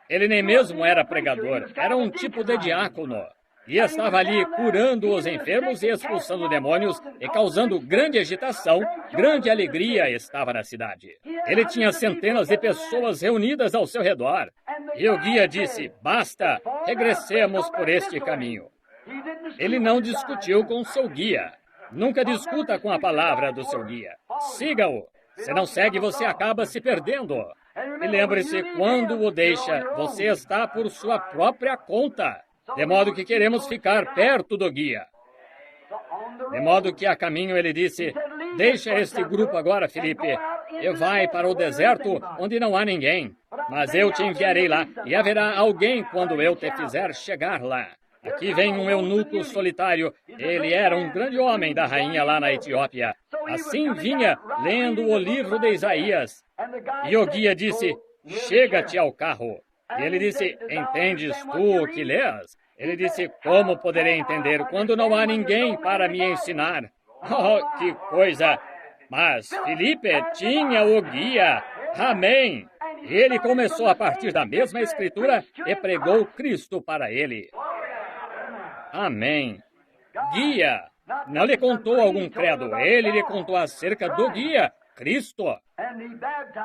Ele nem mesmo era pregador, era um tipo de diácono. E estava ali curando os enfermos e expulsando demônios e causando grande agitação, grande alegria estava na cidade. Ele tinha centenas de pessoas reunidas ao seu redor. E o guia disse, basta, regressemos por este caminho. Ele não discutiu com seu guia. Nunca discuta com a palavra do seu guia. Siga-o. Se não segue, você acaba se perdendo. E lembre-se, quando o deixa, você está por sua própria conta. De modo que queremos ficar perto do guia. De modo que a caminho ele disse, deixa este grupo agora, Filipe, e vai para o deserto onde não há ninguém. Mas eu te enviarei lá, e haverá alguém quando eu te fizer chegar lá. Aqui vem um eunuco solitário. Ele era um grande homem da rainha lá na Etiópia. Assim vinha, lendo o livro de Isaías. E o guia disse, chega-te ao carro. E ele disse, entendes tu o que lês? Ele disse, como poderei entender quando não há ninguém para me ensinar? Oh, que coisa! Mas Filipe tinha o guia. Amém! Ele começou a partir da mesma escritura e pregou Cristo para ele. Amém. Guia. Não lhe contou algum credo. Ele lhe contou acerca do guia, Cristo.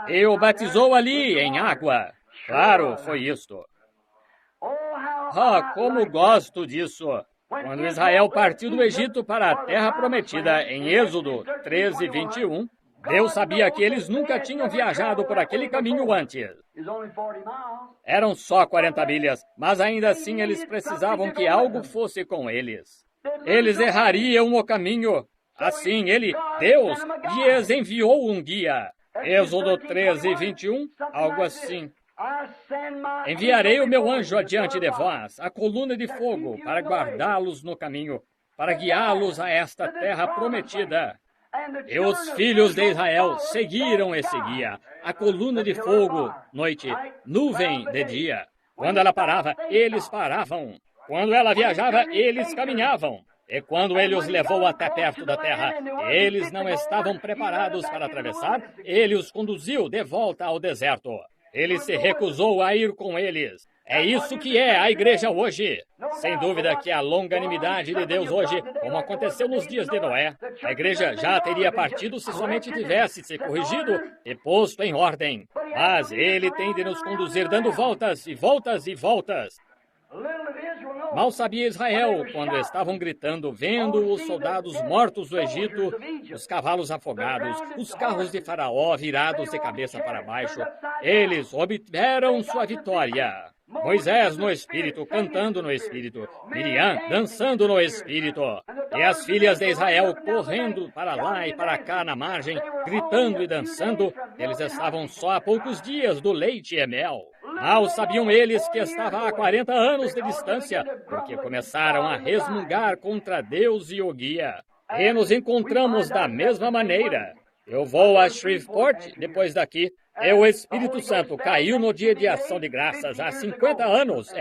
E o batizou ali em água. Claro, foi isto. Ah, como gosto disso! Quando Israel partiu do Egito para a terra prometida, em Êxodo 13, 21, Deus sabia que eles nunca tinham viajado por aquele caminho antes. Eram só 40 milhas, mas ainda assim eles precisavam que algo fosse com eles. Eles errariam o caminho. Assim, Deus, lhes enviou um guia. Êxodo 13, 21, algo assim. Enviarei o meu anjo adiante de vós, a coluna de fogo, para guardá-los no caminho, para guiá-los a esta terra prometida. E os filhos de Israel seguiram esse guia, a coluna de fogo, noite, nuvem de dia. Quando ela parava, eles paravam. Quando ela viajava, eles caminhavam. E quando ele os levou até perto da terra, eles não estavam preparados para atravessar, ele os conduziu de volta ao deserto. Ele se recusou a ir com eles. É isso que é a igreja hoje. Sem dúvida que a longanimidade de Deus hoje, como aconteceu nos dias de Noé, a igreja já teria partido se somente tivesse se corrigido e posto em ordem. Mas ele tem de nos conduzir dando voltas e voltas e voltas. Mal sabia Israel quando estavam gritando, vendo os soldados mortos do Egito, os cavalos afogados, os carros de Faraó virados de cabeça para baixo. Eles obtiveram sua vitória. Moisés no Espírito, cantando no Espírito. Miriam dançando no Espírito. E as filhas de Israel correndo para lá e para cá na margem, gritando e dançando. Eles estavam só há poucos dias do leite e mel. Mal sabiam eles que estava a 40 anos de distância, porque começaram a resmungar contra Deus e o guia. E nos encontramos da mesma maneira. Eu vou a Shreveport depois daqui. E o Espírito Santo caiu no dia de ação de graças há 50 anos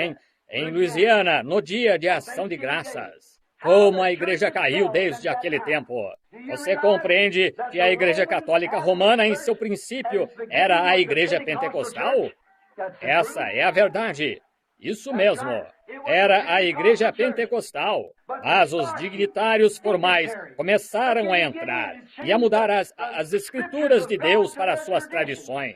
em Louisiana, no dia de ação de graças. Como a igreja caiu desde aquele tempo. Você compreende que a igreja católica romana, em seu princípio, era a igreja pentecostal? Essa é a verdade. Isso mesmo. Era a igreja pentecostal. Mas os dignitários formais começaram a entrar e a mudar as escrituras de Deus para suas tradições,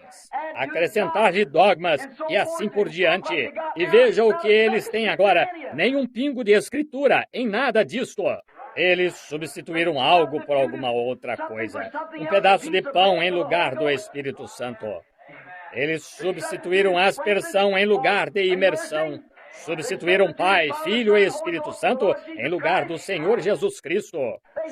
acrescentar-lhe dogmas e assim por diante. E veja o que eles têm agora. Nenhum pingo de escritura em nada disto. Eles substituíram algo por alguma outra coisa. Um pedaço de pão em lugar do Espírito Santo. Eles substituíram aspersão em lugar de imersão. Substituíram Pai, Filho e Espírito Santo em lugar do Senhor Jesus Cristo.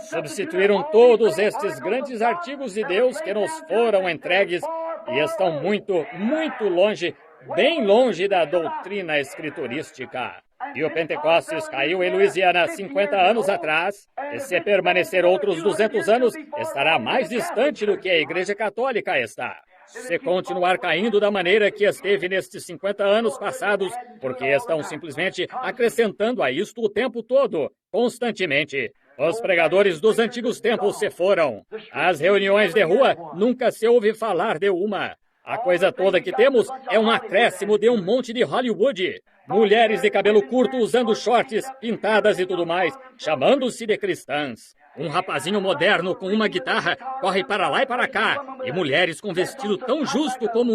Substituíram todos estes grandes artigos de Deus que nos foram entregues e estão muito, muito longe, bem longe da doutrina escriturística. E o Pentecostes caiu em Louisiana 50 anos atrás, e se permanecer outros 200 anos, estará mais distante do que a Igreja Católica está. Se continuar caindo da maneira que esteve nestes 50 anos passados, porque estão simplesmente acrescentando a isto o tempo todo, constantemente. Os pregadores dos antigos tempos se foram. As reuniões de rua, nunca se ouve falar de uma. A coisa toda que temos é um acréscimo de um monte de Hollywood. Mulheres de cabelo curto usando shorts, pintadas e tudo mais, chamando-se de cristãs. Um rapazinho moderno com uma guitarra corre para lá e para cá, e mulheres com vestido tão justo como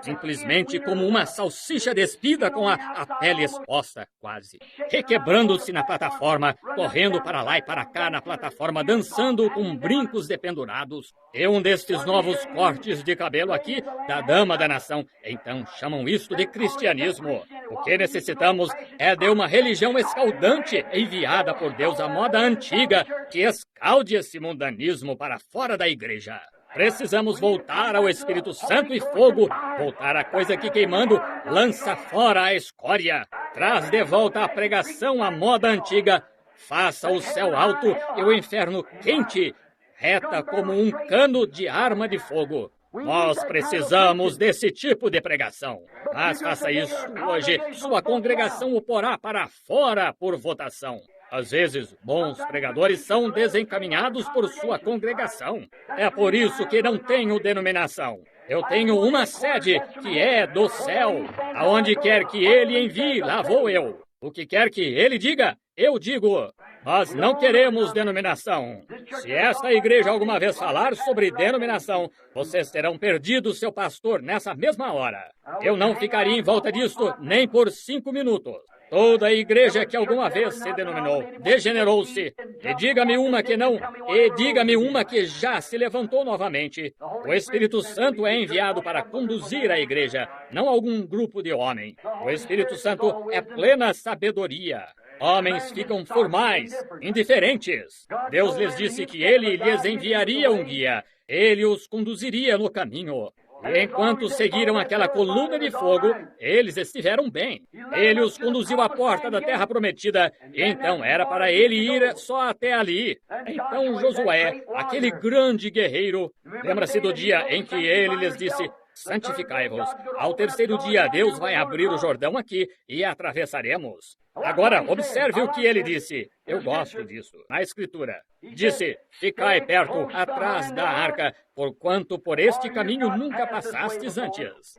simplesmente como uma salsicha despida com a pele exposta, quase. Requebrando-se na plataforma, correndo para lá e para cá na plataforma, dançando com brincos dependurados. E um destes novos cortes de cabelo aqui, da dama da nação, então chamam isto de cristianismo. O que necessitamos é de uma religião escaldante, enviada por Deus à moda antiga, que escalde esse mundanismo para fora da igreja. Precisamos voltar ao Espírito Santo e fogo, voltar à coisa que queimando lança fora a escória, traz de volta a pregação à moda antiga, faça o céu alto e o inferno quente, reta como um cano de arma de fogo. Nós precisamos desse tipo de pregação. Mas faça isso hoje, sua congregação o porá para fora por votação. Às vezes, bons pregadores são desencaminhados por sua congregação. É por isso que não tenho denominação. Eu tenho uma sede que é do céu. Aonde quer que ele envie, lá vou eu. O que quer que ele diga, eu digo. Nós não queremos denominação. Se esta igreja alguma vez falar sobre denominação, vocês terão perdido seu pastor nessa mesma hora. Eu não ficaria em volta disto nem por 5 minutos. Toda a igreja que alguma vez se denominou degenerou-se. E diga-me uma que não, e diga-me uma que já se levantou novamente. O Espírito Santo é enviado para conduzir a igreja, não algum grupo de homens. O Espírito Santo é plena sabedoria. Homens ficam formais, indiferentes. Deus lhes disse que ele lhes enviaria um guia. Ele os conduziria no caminho. E enquanto seguiram aquela coluna de fogo, eles estiveram bem. Ele os conduziu à porta da terra prometida, e então era para ele ir só até ali. Então Josué, aquele grande guerreiro, lembra-se do dia em que ele lhes disse: santificai-vos. Ao terceiro dia, Deus vai abrir o Jordão aqui e atravessaremos. Agora, observe o que ele disse. Eu gosto disso. Na Escritura, disse: ficai perto, atrás da arca, porquanto por este caminho nunca passastes antes.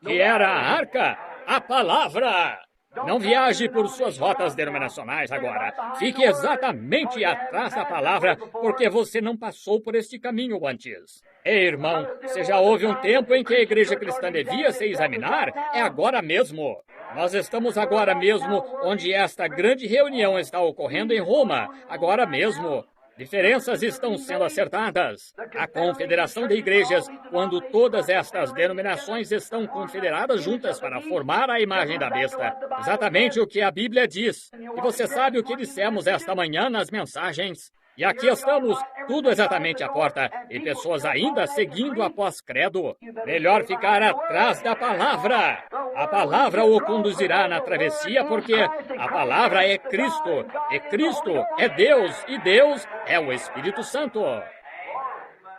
Que era a arca? A palavra! Não viaje por suas rotas denominacionais agora. Fique exatamente atrás da palavra, porque você não passou por este caminho antes. Ei, irmão, você já houve um tempo em que a igreja cristã devia se examinar? É agora mesmo. Nós estamos agora mesmo onde esta grande reunião está ocorrendo em Roma. Agora mesmo. Diferenças estão sendo acertadas. A confederação de igrejas, quando todas estas denominações estão confederadas juntas para formar a imagem da besta. Exatamente o que a Bíblia diz. E você sabe o que dissemos esta manhã nas mensagens? E aqui estamos, tudo exatamente à porta, e pessoas ainda seguindo após credo. Melhor ficar atrás da palavra. A palavra o conduzirá na travessia, porque a palavra é Cristo, e Cristo é Deus, e Deus é o Espírito Santo.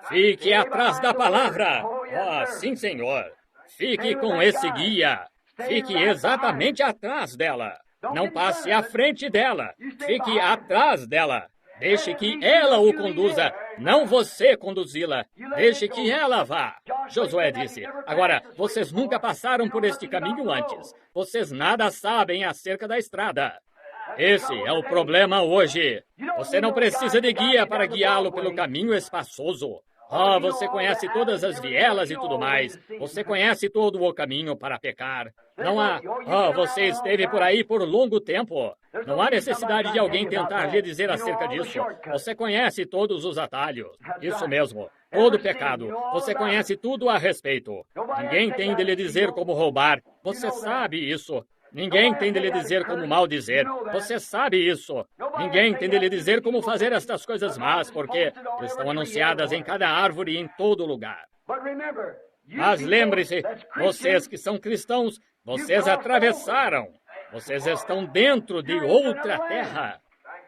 Fique atrás da palavra. Oh, sim, Senhor. Fique com esse guia. Fique exatamente atrás dela. Não passe à frente dela. Fique atrás dela. Deixe que ela o conduza, não você conduzi-la. Deixe que ela vá. Josué disse: agora, vocês nunca passaram por este caminho antes. Vocês nada sabem acerca da estrada. Esse é o problema hoje. Você não precisa de guia para guiá-lo pelo caminho espaçoso. Oh, você conhece todas as vielas e tudo mais. Você conhece todo o caminho para pecar. Não há... Oh, você esteve por aí por longo tempo. Não há necessidade de alguém tentar lhe dizer acerca disso. Você conhece todos os atalhos. Isso mesmo. Todo pecado. Você conhece tudo a respeito. Ninguém tem de lhe dizer como roubar. Você sabe isso. Ninguém tem de lhe dizer como maldizer. Você sabe isso. Ninguém tem de lhe dizer como fazer estas coisas más, porque estão anunciadas em cada árvore e em todo lugar. Mas lembre-se, vocês que são cristãos, vocês atravessaram. Vocês estão dentro de outra terra.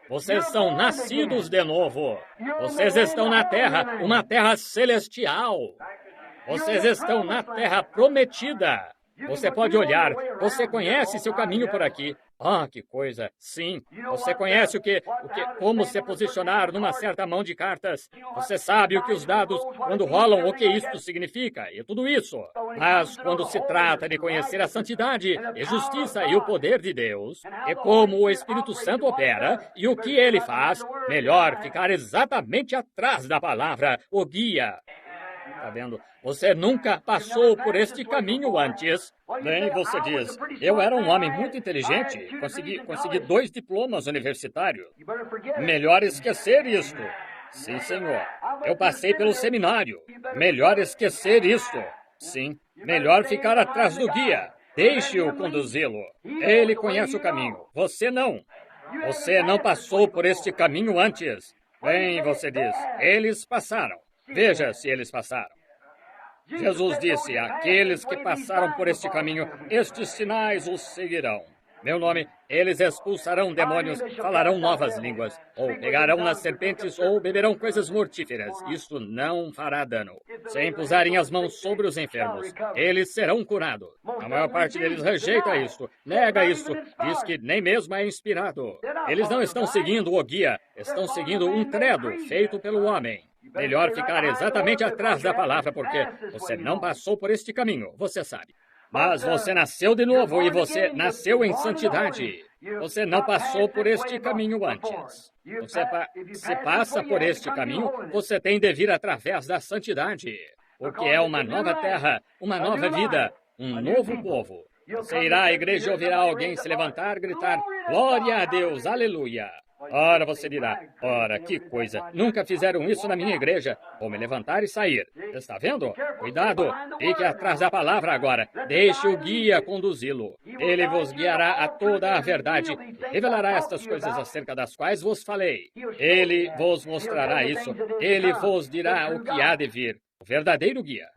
Vocês são nascidos de novo. Vocês estão na terra, uma terra celestial. Vocês estão na terra prometida. Você pode olhar, você conhece seu caminho por aqui. Ah, que coisa! Sim, você conhece como se posicionar numa certa mão de cartas. Você sabe o que os dados, quando rolam, o que isto significa, e tudo isso. Mas quando se trata de conhecer a santidade, e justiça e o poder de Deus, e como o Espírito Santo opera, e o que ele faz, melhor ficar exatamente atrás da palavra, o guia. Está vendo? Você nunca passou por este caminho antes. Bem, você diz, eu era um homem muito inteligente, consegui 2 diplomas universitários. Melhor esquecer isto. Sim, senhor. Eu passei pelo seminário. Melhor esquecer isto. Sim. Melhor ficar atrás do guia. Deixe-o conduzi-lo. Ele conhece o caminho. Você não. Você não passou por este caminho antes. Bem, você diz, eles passaram. Veja se eles passaram. Jesus disse, aqueles que passaram por este caminho, estes sinais os seguirão. Meu nome, eles expulsarão demônios, falarão novas línguas, ou pegarão nas serpentes, ou beberão coisas mortíferas. Isto não fará dano. Se impuserem as mãos sobre os enfermos, eles serão curados. A maior parte deles rejeita isto, nega isto, diz que nem mesmo é inspirado. Eles não estão seguindo o guia, estão seguindo um credo feito pelo homem. Melhor ficar exatamente atrás da palavra, porque você não passou por este caminho, você sabe. Mas você nasceu de novo e você nasceu em santidade. Você não passou por este caminho antes. Se passa por este caminho, você tem de vir através da santidade. O que é uma nova terra, uma nova vida, um novo povo. Você irá à igreja e ouvirá alguém se levantar e gritar, glória a Deus, aleluia. Ora, você dirá, ora, que coisa, nunca fizeram isso na minha igreja. Vou me levantar e sair. Está vendo? Cuidado, fique atrás da palavra agora. Deixe o guia conduzi-lo. Ele vos guiará a toda a verdade e revelará estas coisas acerca das quais vos falei. Ele vos mostrará isso. Ele vos dirá o que há de vir. O verdadeiro guia.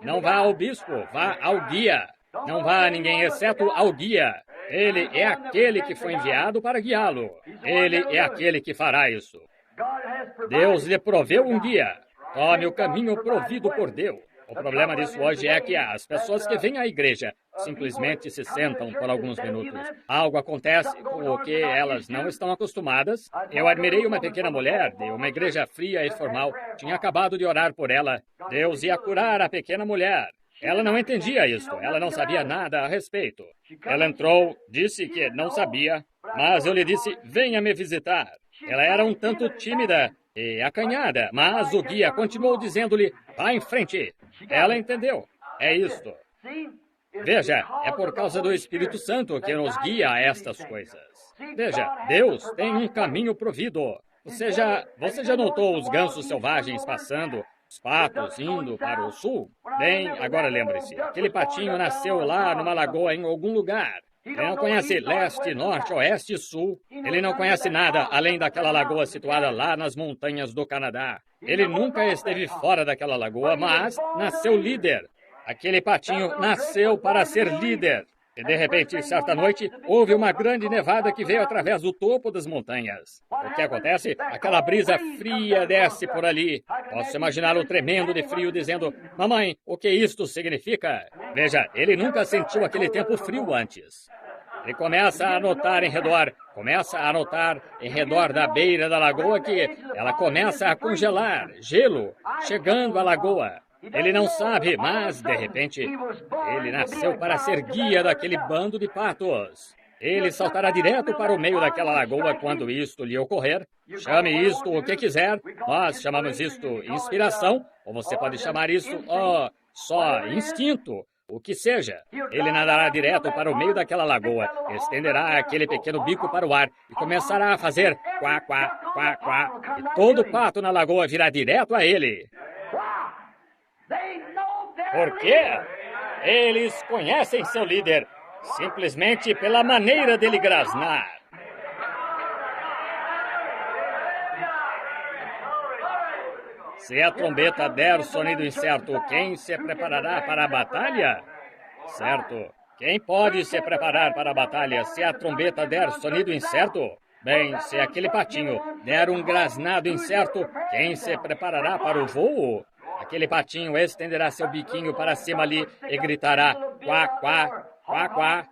Não vá ao bispo, vá ao guia. Não vá a ninguém exceto ao guia. Ele é aquele que foi enviado para guiá-lo. Ele é aquele que fará isso. Deus lhe proveu um guia. Tome o caminho provido por Deus. O problema disso hoje é que as pessoas que vêm à igreja simplesmente se sentam por alguns minutos. Algo acontece com o que elas não estão acostumadas. Eu admirei uma pequena mulher de uma igreja fria e formal. Tinha acabado de orar por ela. Deus ia curar a pequena mulher. Ela não entendia isso, ela não sabia nada a respeito. Ela entrou, disse que não sabia, mas eu lhe disse, venha me visitar. Ela era um tanto tímida e acanhada, mas o guia continuou dizendo-lhe, vá em frente. Ela entendeu. É isto. Veja, é por causa do Espírito Santo que nos guia a estas coisas. Veja, Deus tem um caminho provido. Você já notou os gansos selvagens passando? Os patos indo para o sul? Bem, agora lembre-se, aquele patinho nasceu lá numa lagoa em algum lugar. Ele não conhece leste, norte, oeste e sul. Ele não conhece nada além daquela lagoa situada lá nas montanhas do Canadá. Ele nunca esteve fora daquela lagoa, mas nasceu líder. Aquele patinho nasceu para ser líder. E de repente, certa noite, houve uma grande nevada que veio através do topo das montanhas. O que acontece? Aquela brisa fria desce por ali. Posso imaginar o tremendo de frio dizendo, mamãe, o que isto significa? Veja, ele nunca sentiu aquele tempo frio antes. Ele começa a notar em redor da beira da lagoa que ela começa a congelar, gelo, chegando à lagoa. Ele não sabe, mas, de repente, ele nasceu para ser guia daquele bando de patos. Ele saltará direto para o meio daquela lagoa quando isto lhe ocorrer. Chame isto o que quiser. Nós chamamos isto inspiração, ou você pode chamar isso, só instinto. O que seja, ele nadará direto para o meio daquela lagoa, estenderá aquele pequeno bico para o ar e começará a fazer quá, quá, quá, quá. E todo pato na lagoa virá direto a ele. Por quê? Eles conhecem seu líder simplesmente pela maneira dele grasnar. Se a trombeta der sonido incerto, quem se preparará para a batalha? Certo. Quem pode se preparar para a batalha se a trombeta der sonido incerto? Bem, se aquele patinho der um grasnado incerto, quem se preparará para o voo? Aquele patinho estenderá seu biquinho para cima ali e gritará quá, quá, quá, quá.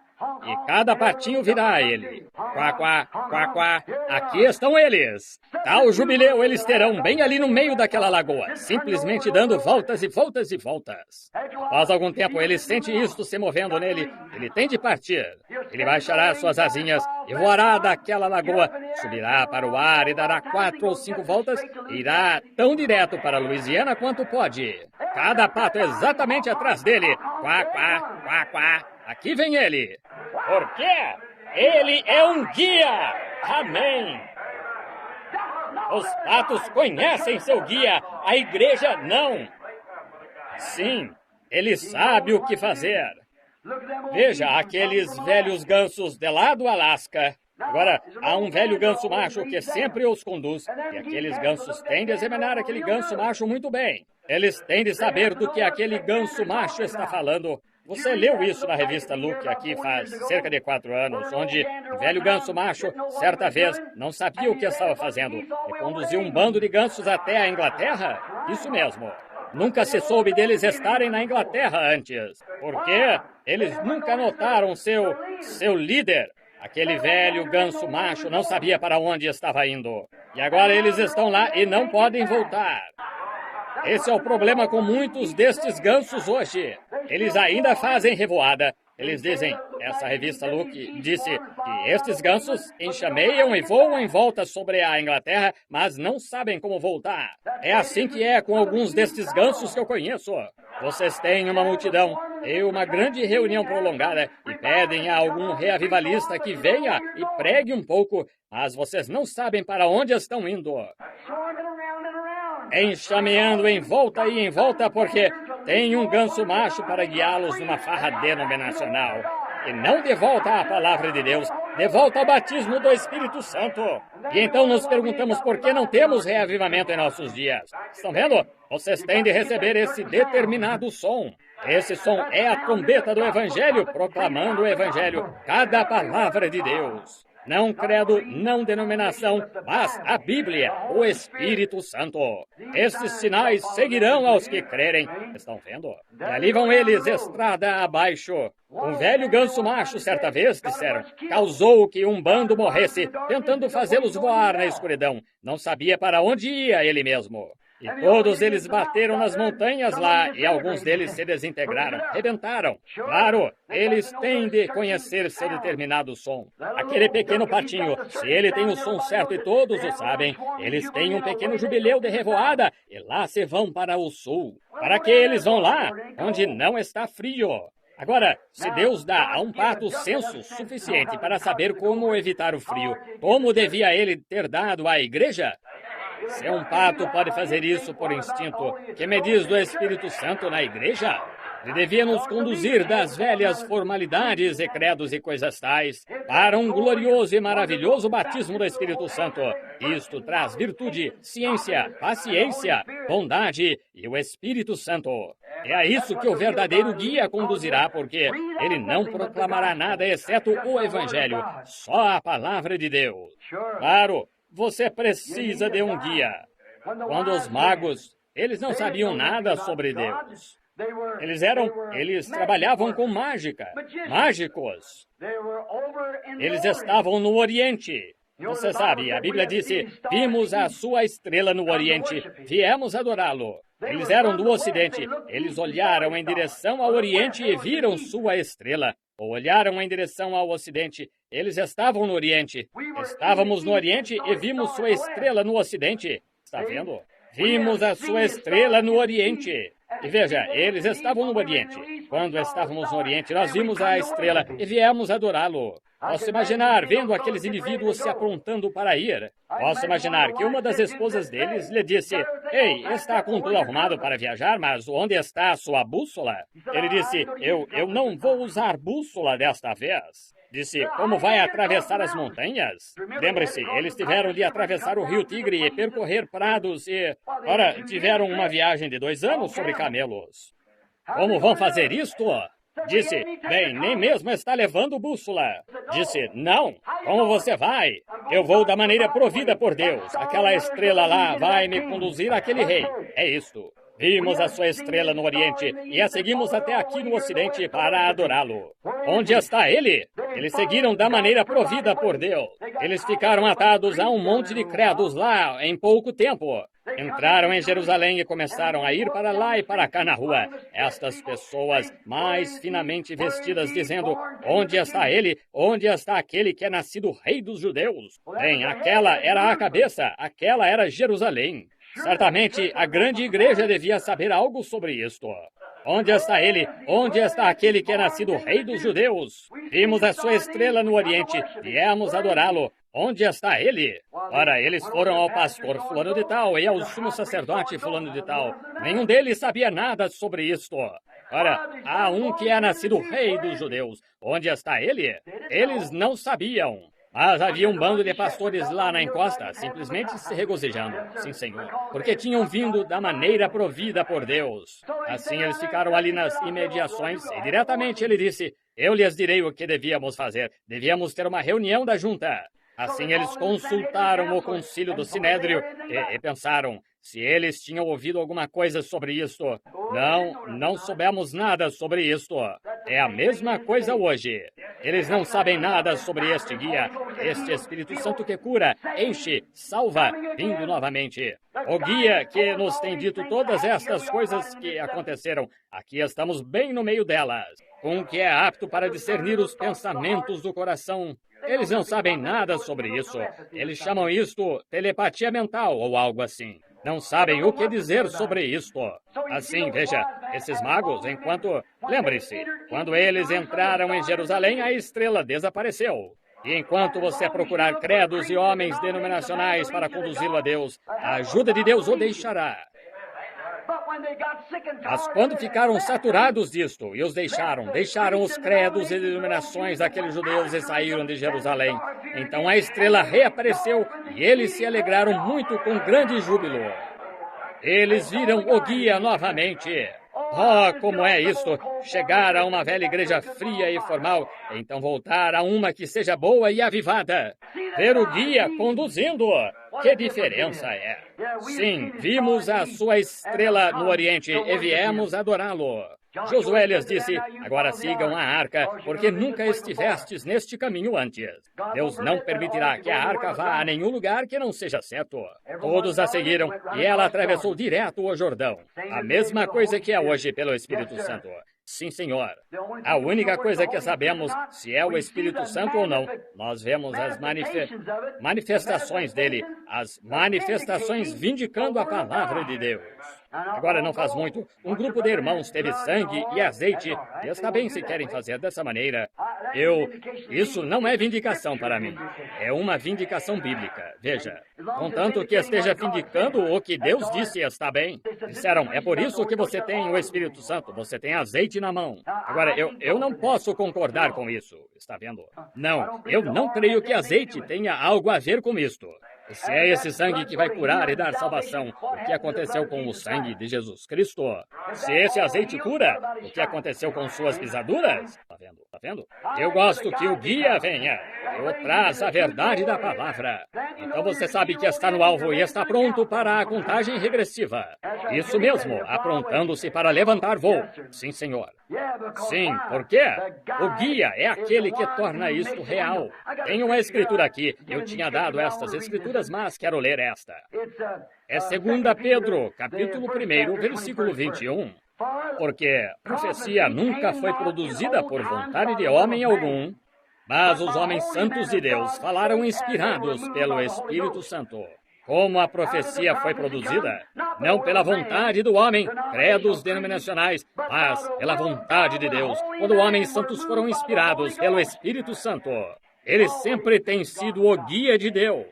E cada patinho virá a ele. Quá, quá, quá, quá. Aqui estão eles. Tal jubileu eles terão bem ali no meio daquela lagoa, simplesmente dando voltas e voltas e voltas. Após algum tempo ele sente isto se movendo nele. Ele tem de partir. Ele baixará suas asinhas e voará daquela lagoa, subirá para o ar e dará 4 ou 5 voltas e irá tão direto para a Louisiana quanto pode. Cada pato exatamente atrás dele. Quá, quá, quá, quá. Aqui vem ele. Por quê? Ele é um guia. Amém. Os patos conhecem seu guia. A igreja não. Sim, ele sabe o que fazer. Veja aqueles velhos gansos de lá do Alasca. Agora, há um velho ganso macho que sempre os conduz, e aqueles gansos têm de examinar aquele ganso macho muito bem. Eles têm de saber do que aquele ganso macho está falando. Você leu isso na revista Look aqui faz cerca de 4 anos, onde o velho ganso macho, certa vez, não sabia o que estava fazendo e conduziu um bando de gansos até a Inglaterra? Isso mesmo. Nunca se soube deles estarem na Inglaterra antes, porque eles nunca notaram seu líder. Aquele velho ganso macho não sabia para onde estava indo. E agora eles estão lá e não podem voltar. Esse é o problema com muitos destes gansos hoje. Eles ainda fazem revoada. Eles dizem, essa revista Look disse que estes gansos enxameiam e voam em volta sobre a Inglaterra, mas não sabem como voltar. É assim que é com alguns destes gansos que eu conheço. Vocês têm uma multidão e uma grande reunião prolongada e pedem a algum reavivalista que venha e pregue um pouco, mas vocês não sabem para onde estão indo. Enxameando em volta e em volta porque tem um ganso macho para guiá-los numa farra denominacional. E não de volta à palavra de Deus, de volta ao batismo do Espírito Santo. E então nos perguntamos por que não temos reavivamento em nossos dias. Estão vendo? Vocês têm de receber esse determinado som. Esse som é a trombeta do Evangelho, proclamando o Evangelho, cada palavra de Deus. Não credo, não denominação, mas a Bíblia, o Espírito Santo. Esses sinais seguirão aos que crerem. Estão vendo? E ali vão eles, estrada abaixo. Um velho ganso macho, certa vez, disseram, causou que um bando morresse, tentando fazê-los voar na escuridão. Não sabia para onde ia ele mesmo. E todos eles bateram nas montanhas lá, e alguns deles se desintegraram, rebentaram. Claro, eles têm de conhecer seu determinado som. Aquele pequeno patinho, se ele tem o som certo e todos o sabem, eles têm um pequeno jubileu de revoada, e lá se vão para o sul. Para que eles vão lá, onde não está frio? Agora, se Deus dá a um pato senso suficiente para saber como evitar o frio, como devia ele ter dado à igreja? Se um pato pode fazer isso por instinto, que me diz do Espírito Santo na igreja? Ele devia nos conduzir das velhas formalidades e credos e coisas tais para um glorioso e maravilhoso batismo do Espírito Santo. Isto traz virtude, ciência, paciência, bondade e o Espírito Santo. É a isso que o verdadeiro guia conduzirá, porque ele não proclamará nada exceto o Evangelho, só a palavra de Deus. Claro, você precisa de um guia. Quando os magos, eles não sabiam nada sobre Deus. Eles trabalhavam com mágica, mágicos. Eles estavam no Oriente. Você sabe, a Bíblia disse, vimos a sua estrela no Oriente, viemos adorá-lo. Eles eram do Ocidente, eles olharam em direção ao Oriente e viram sua estrela. Ou olharam em direção ao Ocidente, eles estavam no Oriente. Estávamos no Oriente e vimos sua estrela no Ocidente. Está vendo? Vimos a sua estrela no Oriente. E veja, eles estavam no Oriente. Quando estávamos no Oriente, nós vimos a estrela e viemos adorá-lo. Posso imaginar vendo aqueles indivíduos se aprontando para ir. Posso imaginar que uma das esposas deles lhe disse, ei, está com tudo arrumado para viajar, mas onde está a sua bússola? Ele disse, eu não vou usar bússola desta vez. Disse, como vai atravessar as montanhas? Lembre-se, eles tiveram de atravessar o rio Tigre e percorrer prados e... Ora, tiveram uma viagem de 2 anos sobre camelos. Como vão fazer isto? Disse, bem, nem mesmo está levando bússola. Disse, não, como você vai? Eu vou da maneira provida por Deus. Aquela estrela lá vai me conduzir àquele rei. É isto. Vimos a sua estrela no Oriente e a seguimos até aqui no Ocidente para adorá-lo. Onde está ele? Eles seguiram da maneira provida por Deus. Eles ficaram atados a um monte de credos lá em pouco tempo. Entraram em Jerusalém e começaram a ir para lá e para cá na rua. Estas pessoas mais finamente vestidas dizendo, onde está ele? Onde está aquele que é nascido rei dos judeus? Bem, aquela era a cabeça, aquela era Jerusalém. Certamente a grande igreja devia saber algo sobre isto. Onde está ele? Onde está aquele que é nascido rei dos judeus? Vimos a sua estrela no Oriente, viemos adorá-lo. Onde está ele? Ora, eles foram ao pastor fulano de tal e ao sumo sacerdote fulano de tal. Nenhum deles sabia nada sobre isto. Ora, há um que é nascido rei dos judeus. Onde está ele? Eles não sabiam. Mas havia um bando de pastores lá na encosta, simplesmente se regozijando. Sim, Senhor. Porque tinham vindo da maneira provida por Deus. Assim eles ficaram ali nas imediações e diretamente ele disse: eu lhes direi o que devíamos fazer. Devíamos ter uma reunião da junta. Assim eles consultaram o concílio do Sinédrio e pensaram se eles tinham ouvido alguma coisa sobre isto. Não soubemos nada sobre isto. É a mesma coisa hoje. Eles não sabem nada sobre este guia, este Espírito Santo que cura, enche, salva, vindo novamente. O guia que nos tem dito todas estas coisas que aconteceram. Aqui estamos bem no meio delas. Um que é apto para discernir os pensamentos do coração. Eles não sabem nada sobre isso. Eles chamam isto telepatia mental ou algo assim. Não sabem o que dizer sobre isto. Assim, veja, esses magos, Lembre-se, quando eles entraram em Jerusalém, a estrela desapareceu. E enquanto você procurar credos e homens denominacionais para conduzi-lo a Deus, a ajuda de Deus o deixará. Mas quando ficaram saturados disto e os deixaram os credos e denominações daqueles judeus e saíram de Jerusalém. Então a estrela reapareceu e eles se alegraram muito com grande júbilo. Eles viram o guia novamente. Oh, como é isto! Chegar a uma velha igreja fria e formal, então voltar a uma que seja boa e avivada. Ver o guia conduzindo. Que diferença é! Sim, vimos a sua estrela no Oriente e viemos adorá-lo. Josué lhes disse: agora sigam a arca, porque nunca estivestes neste caminho antes. Deus não permitirá que a arca vá a nenhum lugar que não seja certo. Todos a seguiram e ela atravessou direto o Jordão. A mesma coisa que é hoje pelo Espírito Santo. Sim, Senhor. A única coisa que sabemos se é o Espírito Santo ou não, nós vemos as manifestações dele, as manifestações vindicando a palavra de Deus. Agora, não faz muito, um grupo de irmãos teve sangue e azeite, e está bem se querem fazer dessa maneira. Isso não é vindicação para mim. É uma vindicação bíblica. Veja, contanto que esteja vindicando o que Deus disse, está bem. Disseram, é por isso que você tem o Espírito Santo, você tem azeite na mão. Agora, eu não posso concordar com isso, está vendo? Não, eu não creio que azeite tenha algo a ver com isto. Se é esse sangue que vai curar e dar salvação, o que aconteceu com o sangue de Jesus Cristo? Se esse azeite cura, o que aconteceu com suas pisaduras? Está vendo? Está vendo? Eu gosto que o guia venha. Eu traz a verdade da palavra. Então você sabe que está no alvo e está pronto para a contagem regressiva. Isso mesmo, aprontando-se para levantar voo. Sim, Senhor. Sim, por quê? O guia é aquele que torna isto real. Tem uma escritura aqui. Eu tinha dado estas escrituras, mas quero ler esta. É 2 Pedro, capítulo 1, versículo 21. Porque profecia nunca foi produzida por vontade de homem algum, mas os homens santos de Deus falaram inspirados pelo Espírito Santo. Como a profecia foi produzida? Não pela vontade do homem, credos denominacionais, mas pela vontade de Deus, quando homens santos foram inspirados pelo Espírito Santo. Ele sempre tem sido o guia de Deus.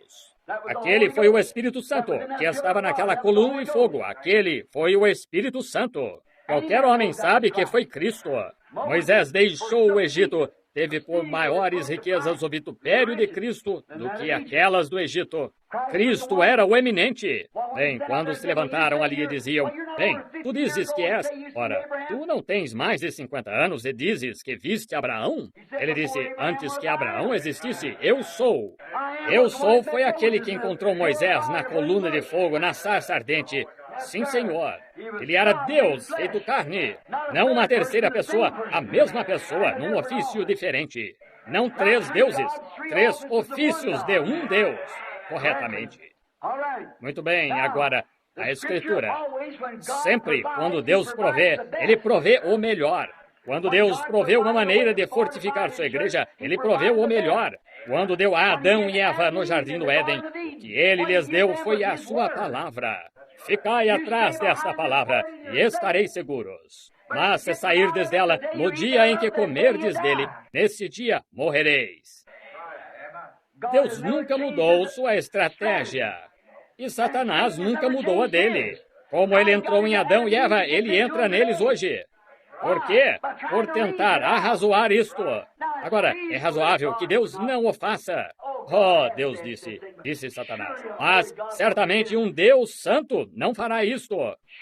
Aquele foi o Espírito Santo que estava naquela coluna de fogo. Aquele foi o Espírito Santo. Qualquer homem sabe que foi Cristo. Moisés deixou o Egito. Teve por maiores riquezas o vitupério de Cristo do que aquelas do Egito. Cristo era o eminente. Bem, quando se levantaram ali e diziam, bem, tu dizes que és... Ora, tu não tens mais de 50 anos e dizes que viste Abraão? Ele disse, antes que Abraão existisse, eu sou. Eu sou foi aquele que encontrou Moisés na coluna de fogo, na sarça ardente. Sim, Senhor. Ele era Deus feito carne. Não uma terceira pessoa, a mesma pessoa, num ofício diferente. Não 3 deuses, 3 ofícios de um Deus, corretamente. Muito bem, agora, a Escritura. Sempre, quando Deus provê, Ele provê o melhor. Quando Deus proveu uma maneira de fortificar sua igreja, Ele proveu o melhor. Quando deu a Adão e Eva no jardim do Éden, o que Ele lhes deu foi a sua palavra. Ficai atrás desta palavra e estareis seguros. Mas se sairdes dela, no dia em que comerdes dele, nesse dia morrereis. Deus nunca mudou sua estratégia. E Satanás nunca mudou a dele. Como ele entrou em Adão e Eva, ele entra neles hoje. Por quê? Por tentar arrazoar isto. Agora, é razoável que Deus não o faça. Oh, Deus disse Satanás. Mas certamente um Deus santo não fará isto.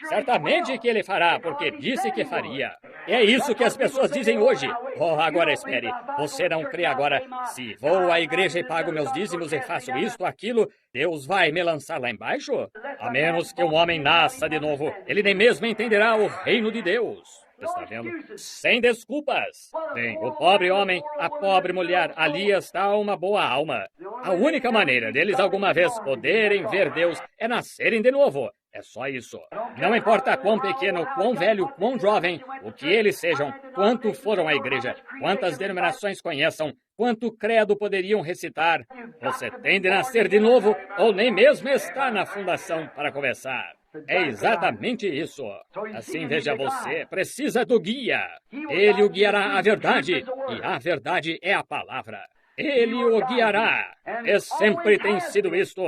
Certamente que ele fará, porque disse que faria. É isso que as pessoas dizem hoje. Oh, agora espere. Você não crê agora. Se vou à igreja e pago meus dízimos e faço isto, aquilo, Deus vai me lançar lá embaixo? A menos que um homem nasça de novo, ele nem mesmo entenderá o reino de Deus. Está vendo? Sem desculpas. Bem, o pobre homem, a pobre mulher, ali está uma boa alma. A única maneira deles alguma vez poderem ver Deus é nascerem de novo. É só isso. Não importa quão pequeno, quão velho, quão jovem, o que eles sejam, quanto foram à igreja, quantas denominações conheçam, quanto credo poderiam recitar. Você tem de nascer de novo ou nem mesmo está na fundação para começar. É exatamente isso. Assim, veja, você precisa do guia. Ele o guiará à verdade, e a verdade é a palavra. Ele o guiará. E sempre tem sido isto.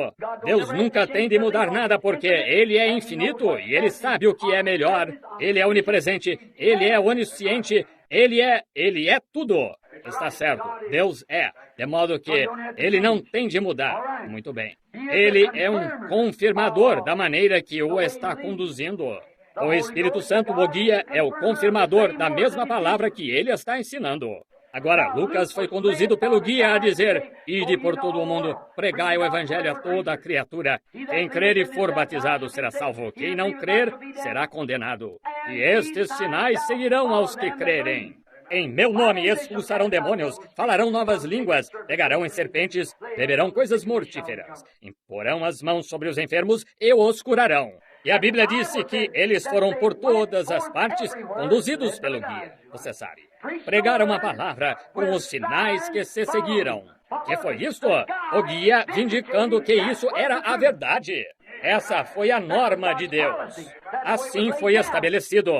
Deus nunca tem de mudar nada porque Ele é infinito e Ele sabe o que é melhor. Ele é onipresente, Ele é onisciente, Ele é tudo. Está certo, Deus é, de modo que Ele não tem de mudar. Muito bem. Ele é um confirmador da maneira que o está conduzindo. O Espírito Santo, o guia, é o confirmador da mesma palavra que Ele está ensinando. Agora, Lucas foi conduzido pelo guia a dizer: ide por todo o mundo, pregai o evangelho a toda a criatura. Quem crer e for batizado será salvo. Quem não crer será condenado. E estes sinais seguirão aos que crerem. Em meu nome expulsarão demônios, falarão novas línguas, pegarão em serpentes, beberão coisas mortíferas, imporão as mãos sobre os enfermos e os curarão. E a Bíblia disse que eles foram por todas as partes conduzidos pelo guia. Você sabe. Pregaram a palavra com os sinais que se seguiram. Que foi isto? O guia vindicando que isso era a verdade. Essa foi a norma de Deus. Assim foi estabelecido.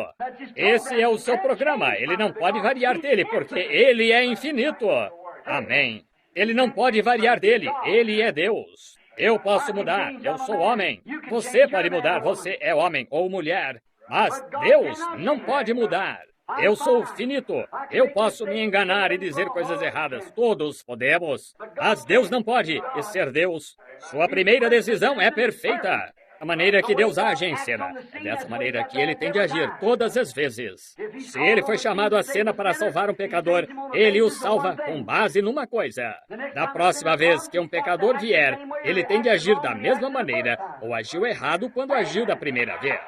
Esse é o seu programa. Ele não pode variar dele, porque ele é infinito. Amém. Ele não pode variar dele. Ele é Deus. Eu posso mudar. Eu sou homem. Você pode mudar. Você é homem ou mulher. Mas Deus não pode mudar. Eu sou finito. Eu posso me enganar e dizer coisas erradas. Todos podemos. Mas Deus não pode. E ser Deus, sua primeira decisão é perfeita. A maneira que Deus age em cena é dessa maneira que Ele tem de agir todas as vezes. Se Ele foi chamado à cena para salvar um pecador, Ele o salva com base numa coisa. Da próxima vez que um pecador vier, Ele tem de agir da mesma maneira ou agiu errado quando agiu da primeira vez.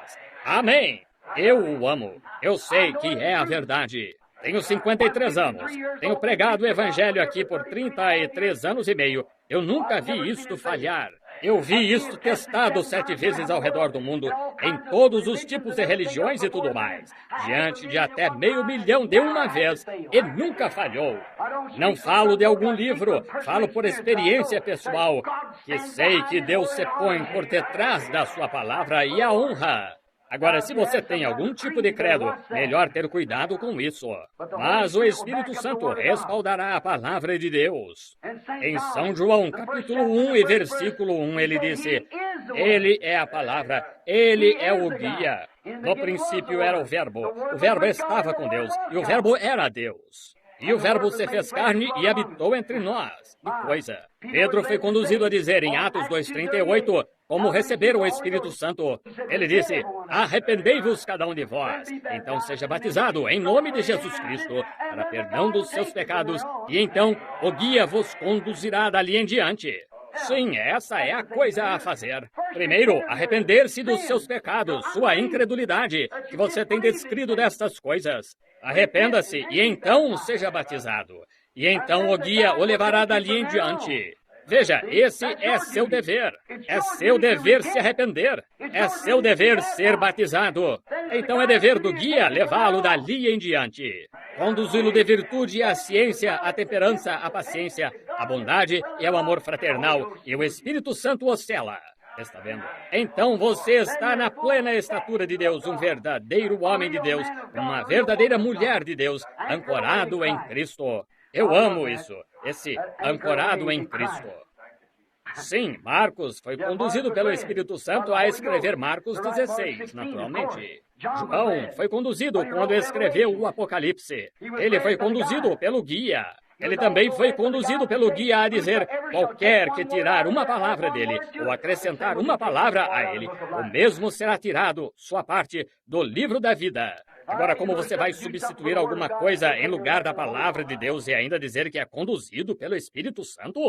Amém! Eu o amo. Eu sei que é a verdade. Tenho 53 anos. Tenho pregado o Evangelho aqui por 33 anos e meio. Eu nunca vi isto falhar. Eu vi isto testado 7 vezes ao redor do mundo, em todos os tipos de religiões e tudo mais, diante de até 500 mil de uma vez, e nunca falhou. Não falo de algum livro, falo por experiência pessoal, que sei que Deus se põe por detrás da sua palavra e a honra. Agora, se você tem algum tipo de credo, melhor ter cuidado com isso. Mas o Espírito Santo respaldará a palavra de Deus. Em São João, capítulo 1 e versículo 1, ele disse: Ele é a palavra, Ele é o guia. No princípio era o Verbo estava com Deus, e o Verbo era Deus. E o Verbo se fez carne e habitou entre nós. Que coisa! Pedro foi conduzido a dizer em Atos 2,38, como receber o Espírito Santo. Ele disse: arrependei-vos cada um de vós. Então seja batizado em nome de Jesus Cristo, para perdão dos seus pecados, e então o guia vos conduzirá dali em diante. Sim, essa é a coisa a fazer. Primeiro, arrepender-se dos seus pecados, sua incredulidade, que você tem descrito destas coisas. Arrependa-se e então seja batizado. E então o guia o levará dali em diante. Veja, esse é seu dever. É seu dever se arrepender. É seu dever ser batizado. Então é dever do guia levá-lo dali em diante. Conduzi-lo de virtude à ciência, à temperança, à paciência, à bondade e ao amor fraternal. E o Espírito Santo o sela. Está vendo? Então você está na plena estatura de Deus, um verdadeiro homem de Deus, uma verdadeira mulher de Deus, ancorado em Cristo. Eu amo isso, esse ancorado em Cristo. Sim, Marcos foi conduzido pelo Espírito Santo a escrever Marcos 16, naturalmente. João foi conduzido quando escreveu o Apocalipse. Ele foi conduzido pelo guia. Ele também foi conduzido pelo guia a dizer: qualquer que tirar uma palavra dele ou acrescentar uma palavra a ele, o mesmo será tirado, sua parte, do livro da vida. Agora, como você vai substituir alguma coisa em lugar da palavra de Deus e ainda dizer que é conduzido pelo Espírito Santo?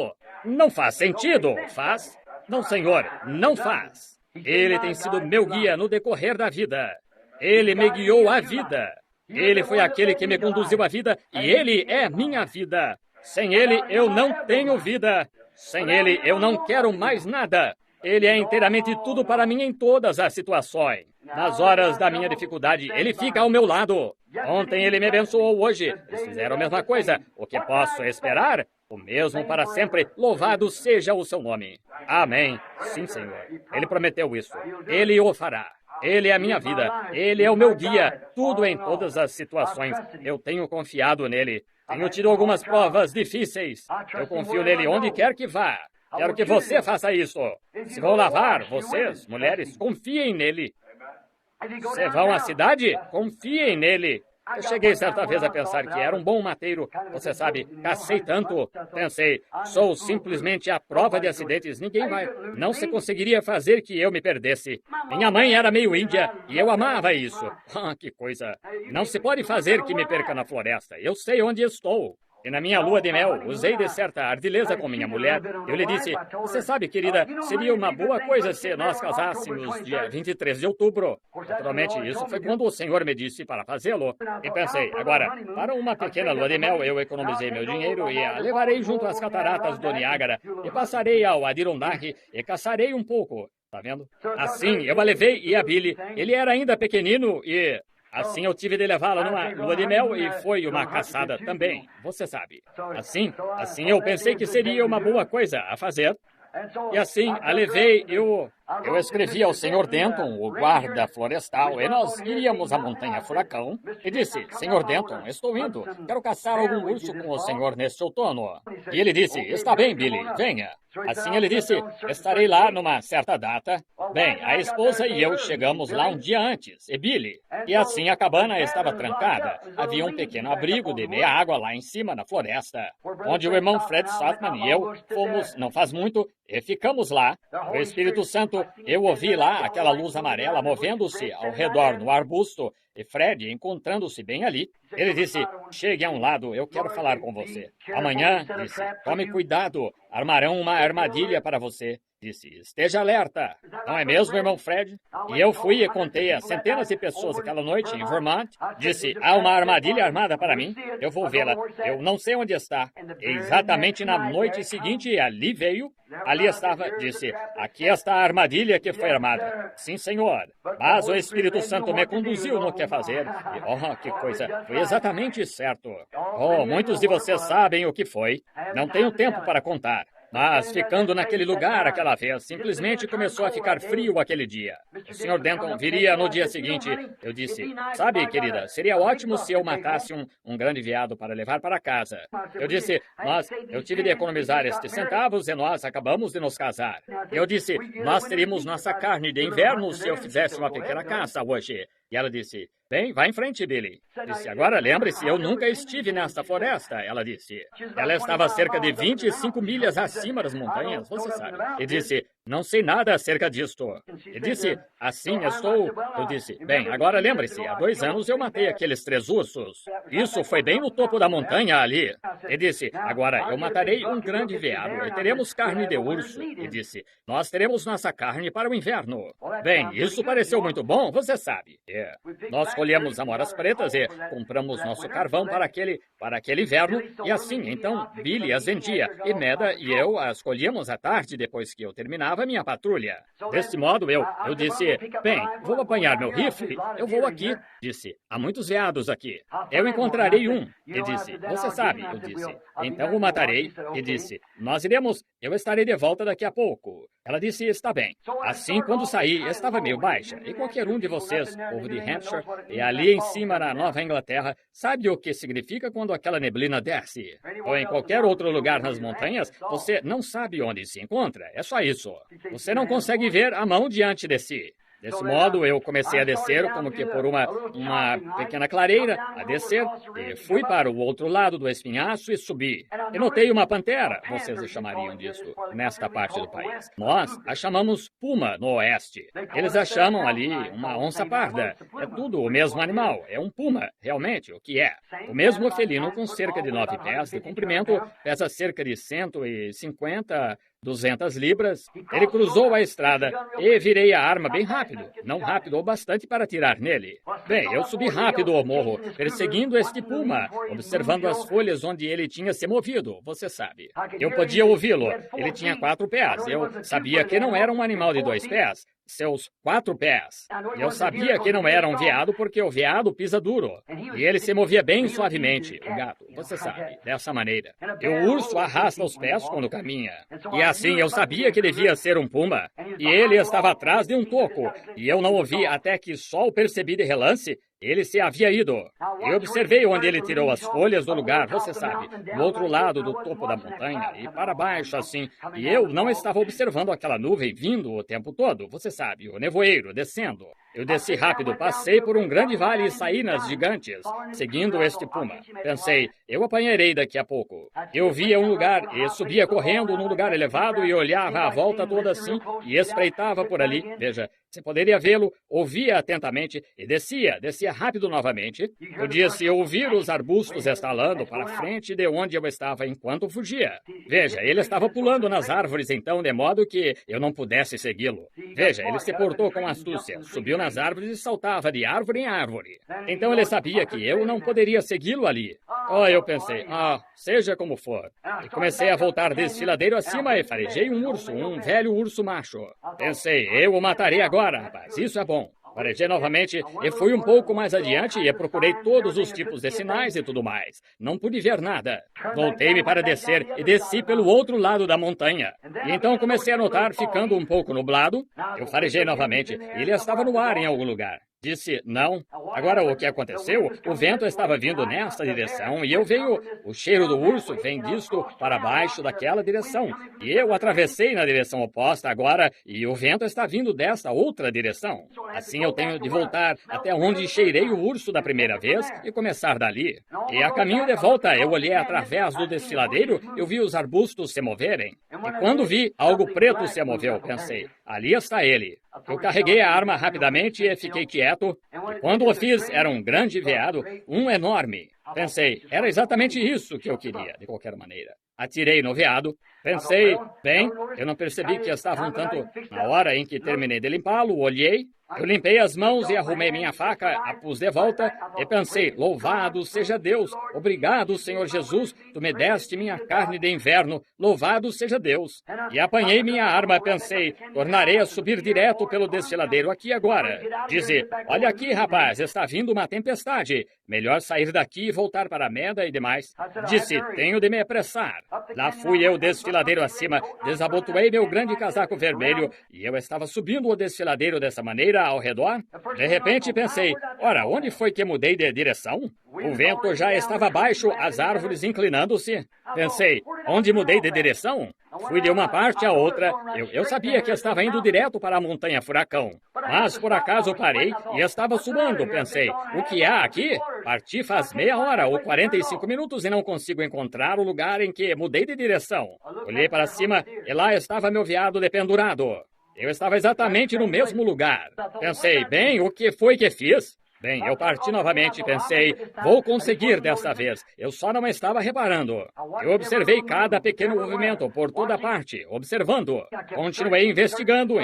Não faz sentido, faz? Não, Senhor, não faz. Ele tem sido meu guia no decorrer da vida. Ele me guiou à vida. Ele foi aquele que me conduziu à vida e Ele é minha vida. Sem Ele, eu não tenho vida. Sem Ele, eu não quero mais nada. Ele é inteiramente tudo para mim em todas as situações. Nas horas da minha dificuldade, Ele fica ao meu lado. Ontem Ele me abençoou, hoje eles fizeram a mesma coisa. O que posso esperar? O mesmo para sempre. Louvado seja o seu nome. Amém. Sim, Senhor. Ele prometeu isso. Ele o fará. Ele é a minha vida. Ele é o meu guia. Tudo em todas as situações. Eu tenho confiado nele. Tenho tido algumas provas difíceis. Eu confio nele onde quer que vá. Quero que você faça isso. Se vão lavar, vocês, mulheres, confiem nele. Se vão à cidade, confiem nele. Eu cheguei certa vez a pensar que era um bom mateiro. Você sabe, cacei tanto. Pensei, sou simplesmente a prova de acidentes. Ninguém vai. Não se conseguiria fazer que eu me perdesse. Minha mãe era meio índia e eu amava isso. Ah, que coisa. Não se pode fazer que me perca na floresta. Eu sei onde estou. E na minha lua de mel, usei de certa ardileza com minha mulher. Eu lhe disse, você sabe, querida, seria uma boa coisa se nós casássemos dia 23 de outubro. Naturalmente, isso foi quando o Senhor me disse para fazê-lo. E pensei, agora, para uma pequena lua de mel, eu economizei meu dinheiro e a levarei junto às cataratas do Niágara e passarei ao Adirondack e caçarei um pouco. Tá vendo? Assim, eu a levei e a Billy. Ele era ainda pequenino e... assim eu tive de levá-la numa lua de mel e foi uma caçada também, você sabe. Assim eu pensei que seria uma boa coisa a fazer. E assim a levei, eu escrevi ao Sr. Denton, o guarda florestal, e nós iríamos à Montanha Furacão, e disse, Sr. Denton, estou indo, quero caçar algum urso com o senhor neste outono. E ele disse, está bem, Billy, venha. Assim ele disse, estarei lá numa certa data. Bem, a esposa e eu chegamos lá um dia antes, e Billy. E assim a cabana estava trancada. Havia um pequeno abrigo de meia água lá em cima na floresta, onde o irmão Fred Softman e eu fomos, não faz muito, e ficamos lá. O Espírito Santo, eu ouvi lá aquela luz amarela movendo-se ao redor no arbusto, e Fred encontrando-se bem ali. Ele disse, chegue a um lado, eu quero falar com você. Amanhã, disse, tome cuidado, armarão uma armadilha para você. Disse, esteja alerta. Não é mesmo, irmão Fred? E eu fui e contei a centenas de pessoas aquela noite em Vermont. Disse, há uma armadilha armada para mim. Eu vou vê-la. Eu não sei onde está. E exatamente na noite seguinte, ali veio. Ali estava. Disse, aqui está a armadilha que foi armada. Sim, senhor. Mas o Espírito Santo me conduziu no que fazer. E, oh, que coisa. Foi exatamente certo. Oh, muitos de vocês sabem o que foi. Não tenho tempo para contar. Mas, ficando naquele lugar aquela vez, simplesmente começou a ficar frio aquele dia. O Sr. Denton viria no dia seguinte. Eu disse, sabe, querida, seria ótimo se eu matasse um grande veado para levar para casa. Eu disse, eu tive de economizar estes centavos e nós acabamos de nos casar. Eu disse, nós teríamos nossa carne de inverno se eu fizesse uma pequena caça hoje. E ela disse, bem, vá em frente, Billy. Disse, agora lembre-se, eu nunca estive nesta floresta, ela disse. Ela estava a cerca de 25 milhas acima das montanhas, você sabe. E disse, não sei nada acerca disto. E disse, assim estou. Eu disse, bem, agora lembre-se, há 2 anos eu matei aqueles 3 ursos. Isso foi bem no topo da montanha ali. E disse, agora eu matarei um grande veado e teremos carne de urso. E disse, nós teremos nossa carne para o inverno. Bem, isso pareceu muito bom, você sabe. Nós colhemos amoras pretas e compramos nosso carvão para aquele inverno. E assim, então, Billy as vendia. E Meda e eu as colhíamos à tarde depois que eu terminava estava minha patrulha. Desse modo, eu disse, bem, vou apanhar meu rifle, eu vou aqui. Disse, há muitos veados aqui. Eu encontrarei um. E disse, você sabe, eu disse, então o matarei. E disse, nós iremos, eu estarei de volta daqui a pouco. Ela disse, está bem. Assim, quando saí, estava meio baixa. E qualquer um de vocês, povo de Hampshire, e ali em cima na Nova Inglaterra, sabe o que significa quando aquela neblina desce? Ou em qualquer outro lugar nas montanhas, você não sabe onde se encontra. É só isso. Você não consegue ver a mão diante de si. Desse modo, eu comecei a descer como que por uma pequena clareira, a descer, e fui para o outro lado do espinhaço e subi. E notei uma pantera, vocês chamariam disso, nesta parte do país. Nós a chamamos puma no oeste. Eles a chamam ali uma onça parda. É tudo o mesmo animal, é um puma, realmente, o que é. O mesmo felino com cerca de 9 pés de comprimento, pesa cerca de 150, 200 libras. Ele cruzou a estrada e virei a arma bem rápido. Não rápido o bastante para atirar nele. Bem, eu subi rápido ao morro, perseguindo este puma, observando as folhas onde ele tinha se movido, você sabe. Eu podia ouvi-lo. Ele tinha 4 pés. Eu sabia que não era um animal de 2 pés. Seus 4 pés. Eu sabia que não era um veado porque o veado pisa duro. E ele se movia bem suavemente, o gato, você sabe, dessa maneira. E o urso arrasta os pés quando caminha. E assim eu sabia que devia ser um puma. E ele estava atrás de um toco. E eu não o vi até que só o percebi de relance. Ele se havia ido. Eu observei onde ele tirou as folhas do lugar, você sabe, do outro lado do topo da montanha e para baixo, assim. E eu não estava observando aquela nuvem vindo o tempo todo, você sabe, o nevoeiro descendo. Eu desci rápido, passei por um grande vale e saí nas gigantes, seguindo este puma. Pensei, eu apanharei daqui a pouco. Eu via um lugar e subia correndo num lugar elevado e olhava à volta toda assim e espreitava por ali. Veja, você poderia vê-lo, ouvia atentamente e descia rápido novamente. Podia-se ouvir os arbustos estalando para frente de onde eu estava enquanto fugia. Veja, ele estava pulando nas árvores então, de modo que eu não pudesse segui-lo. Veja, ele se portou com astúcia, subiu nas árvores e saltava de árvore em árvore. Então ele sabia que eu não poderia segui-lo ali. Oh, eu pensei, seja como for. E comecei a voltar desfiladeiro acima e farejei um urso, um velho urso macho. Pensei, eu o matarei agora, rapaz, isso é bom. Farejei novamente e fui um pouco mais adiante e procurei todos os tipos de sinais e tudo mais. Não pude ver nada. Voltei-me para descer e desci pelo outro lado da montanha. E então comecei a notar, ficando um pouco nublado, eu farejei novamente e ele estava no ar em algum lugar. Disse, não. Agora, o que aconteceu? O vento estava vindo nesta direção e eu veio... O cheiro do urso vem disto para baixo daquela direção. E eu atravessei na direção oposta agora e o vento está vindo desta outra direção. Assim eu tenho de voltar até onde cheirei o urso da primeira vez e começar dali. E a caminho de volta, eu olhei através do desfiladeiro, eu vi os arbustos se moverem. E quando vi, algo preto se moveu, pensei, ali está ele. Eu carreguei a arma rapidamente e fiquei quieto. E quando o fiz, era um grande veado, um enorme. Pensei, era exatamente isso que eu queria, de qualquer maneira. Atirei no veado. Pensei, bem, eu não percebi que estava um tanto... Na hora em que terminei de limpá-lo, olhei. Eu limpei as mãos e arrumei minha faca, a pus de volta e pensei, louvado seja Deus, obrigado, Senhor Jesus, tu me deste minha carne de inverno, louvado seja Deus. E apanhei minha arma, pensei, tornarei a subir direto pelo desfiladeiro aqui agora. Dizer, olha aqui, rapaz, está vindo uma tempestade, melhor sair daqui e voltar para a meda e demais. Disse, tenho de me apressar. Lá fui eu desfiladeiro acima, desabotoei meu grande casaco vermelho e eu estava subindo o desfiladeiro dessa maneira, ao redor. De repente pensei, ora, onde foi que mudei de direção? O vento já estava baixo, as árvores inclinando-se. Pensei, onde mudei de direção? Fui de uma parte à outra. Eu sabia que estava indo direto para a montanha Furacão. Mas por acaso parei e estava suando. Pensei, o que há aqui? Parti faz meia hora ou 45 minutos e não consigo encontrar o lugar em que mudei de direção. Olhei para cima e lá estava meu veado dependurado. Eu estava exatamente no mesmo lugar. Pensei, bem, o que foi que fiz? Bem, eu parti novamente e pensei, vou conseguir desta vez. Eu só não estava reparando. Eu observei cada pequeno movimento por toda parte, observando. Continuei investigando.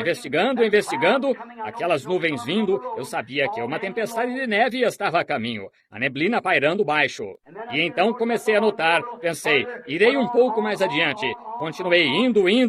Aquelas nuvens vindo, eu sabia que uma tempestade de neve estava a caminho, a neblina pairando baixo. E então comecei a notar, pensei, irei um pouco mais adiante. Continuei indo, e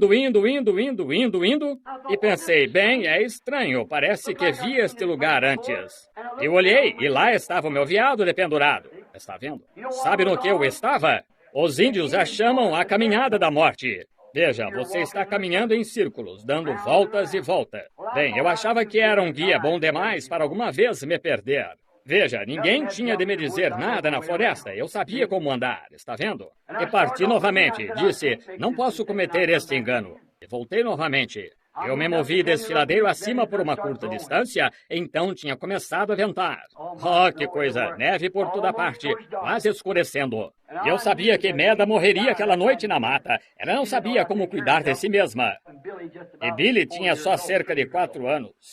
pensei, bem, é estranho, parece que vi este lugar antes. Eu olhei e lá estava o meu veado dependurado. Está vendo? Sabe no que eu estava? Os índios a chamam a caminhada da morte. Veja, você está caminhando em círculos, dando voltas e voltas. Bem, eu achava que era um guia bom demais para alguma vez me perder. Veja, ninguém tinha de me dizer nada na floresta. Eu sabia como andar, está vendo? E parti novamente. Disse, não posso cometer este engano. E voltei novamente. Eu me movi desfiladeiro acima por uma curta distância, então tinha começado a ventar. Oh, que coisa! Neve por toda parte, quase escurecendo. E eu sabia que Meda morreria aquela noite na mata. Ela não sabia como cuidar de si mesma. E Billy tinha só cerca de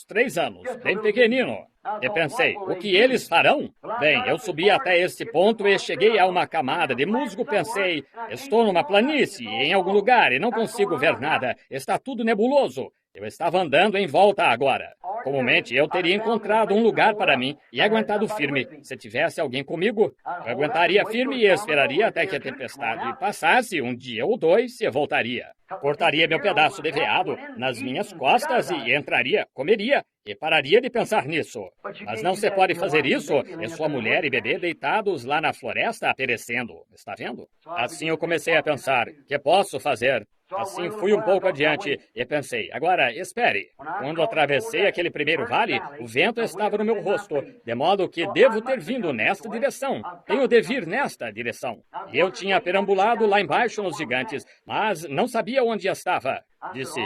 3 anos, bem pequenino. E pensei, o que eles farão? Bem, eu subi até este ponto e cheguei a uma camada de musgo. Pensei, estou numa planície, em algum lugar, e não consigo ver nada. Está tudo nebuloso. Eu estava andando em volta agora. Comumente, eu teria encontrado um lugar para mim e aguentado firme. Se tivesse alguém comigo, eu aguentaria firme e esperaria até que a tempestade passasse, um dia ou dois, e voltaria. Cortaria meu pedaço de veado nas minhas costas e entraria, comeria, e pararia de pensar nisso. Mas não se pode fazer isso, e sua mulher e bebê deitados lá na floresta perecendo. Está vendo? Assim eu comecei a pensar, que posso fazer? Assim fui um pouco adiante e pensei, agora espere. Quando atravessei aquele primeiro vale, o vento estava no meu rosto, de modo que devo ter vindo nesta direção. Tenho de vir nesta direção. Eu tinha perambulado lá embaixo nos gigantes, mas não sabia onde estava. Disse,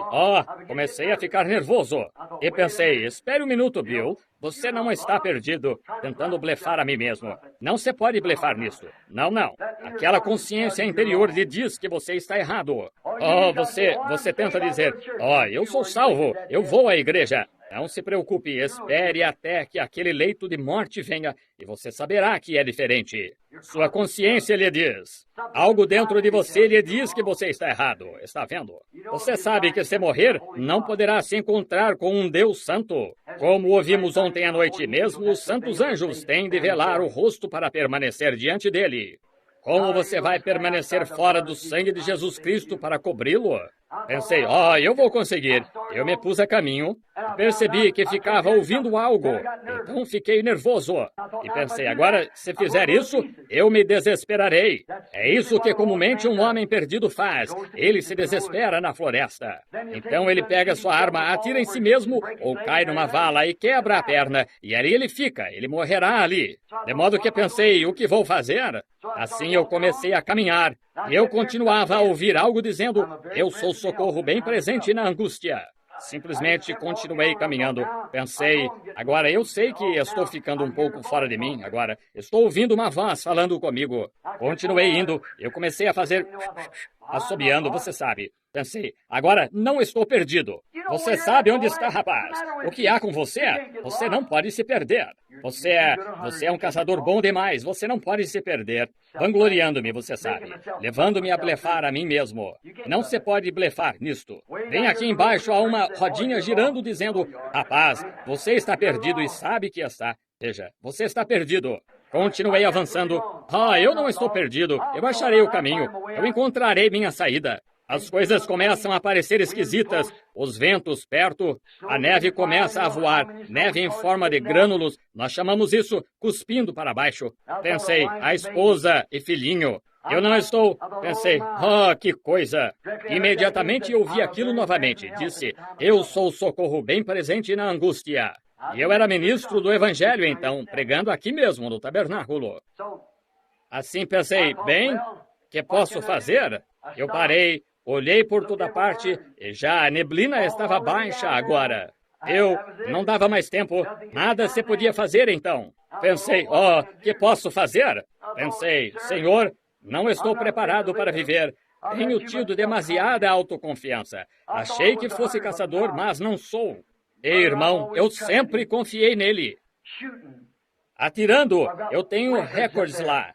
comecei a ficar nervoso. E pensei, espere um minuto, Bill. Você não está perdido, tentando blefar a mim mesmo. Não se pode blefar nisso. Não, não. Aquela consciência interior lhe diz que você está errado. Você tenta dizer, eu sou salvo, eu vou à igreja. Não se preocupe, espere até que aquele leito de morte venha e você saberá que é diferente. Sua consciência lhe diz. Algo dentro de você lhe diz que você está errado. Está vendo? Você sabe que se morrer, não poderá se encontrar com um Deus santo. Como ouvimos ontem à noite mesmo, os santos anjos têm de velar o rosto para permanecer diante dele. Como você vai permanecer fora do sangue de Jesus Cristo para cobri-lo? Pensei, eu vou conseguir. Eu me pus a caminho e percebi que ficava ouvindo algo. Então fiquei nervoso. E pensei, agora, se fizer isso, eu me desesperarei. É isso que comumente um homem perdido faz. Ele se desespera na floresta. Então ele pega sua arma, atira em si mesmo, ou cai numa vala e quebra a perna. E ali ele fica, ele morrerá ali. De modo que pensei, o que vou fazer? Assim eu comecei a caminhar. E eu continuava a ouvir algo dizendo, eu sou socorro bem presente na angústia. Simplesmente continuei caminhando. Pensei, agora eu sei que estou ficando um pouco fora de mim. Agora estou ouvindo uma voz falando comigo. Continuei indo. Eu comecei a fazer assobiando, você sabe. Pensei, agora não estou perdido. Você sabe onde está, rapaz. O que há com você? Você não pode se perder. Você é um caçador bom demais. Você não pode se perder. Vangloriando-me, você sabe. Levando-me a blefar a mim mesmo. Não se pode blefar nisto. Vem aqui embaixo há uma rodinha girando dizendo, rapaz, você está perdido e sabe que está. Veja, você está perdido. Continuei avançando. Eu não estou perdido. Eu acharei o caminho. Eu encontrarei minha saída. As coisas começam a parecer esquisitas. Os ventos perto, a neve começa a voar. Neve em forma de grânulos. Nós chamamos isso cuspindo para baixo. Pensei, a esposa e filhinho. Eu não estou... Pensei, que coisa. Imediatamente ouvi aquilo novamente. Disse, eu sou o socorro bem presente na angústia. E eu era ministro do Evangelho, então, pregando aqui mesmo, no tabernáculo. Assim pensei, bem, que posso fazer? Eu parei, olhei por toda parte e já a neblina estava baixa agora. Eu não dava mais tempo, nada se podia fazer então. Pensei, que posso fazer? Pensei, Senhor, não estou preparado para viver. Tenho tido demasiada autoconfiança. Achei que fosse caçador, mas não sou. Ei, irmão, eu sempre confiei nele. Atirando, eu tenho recordes lá.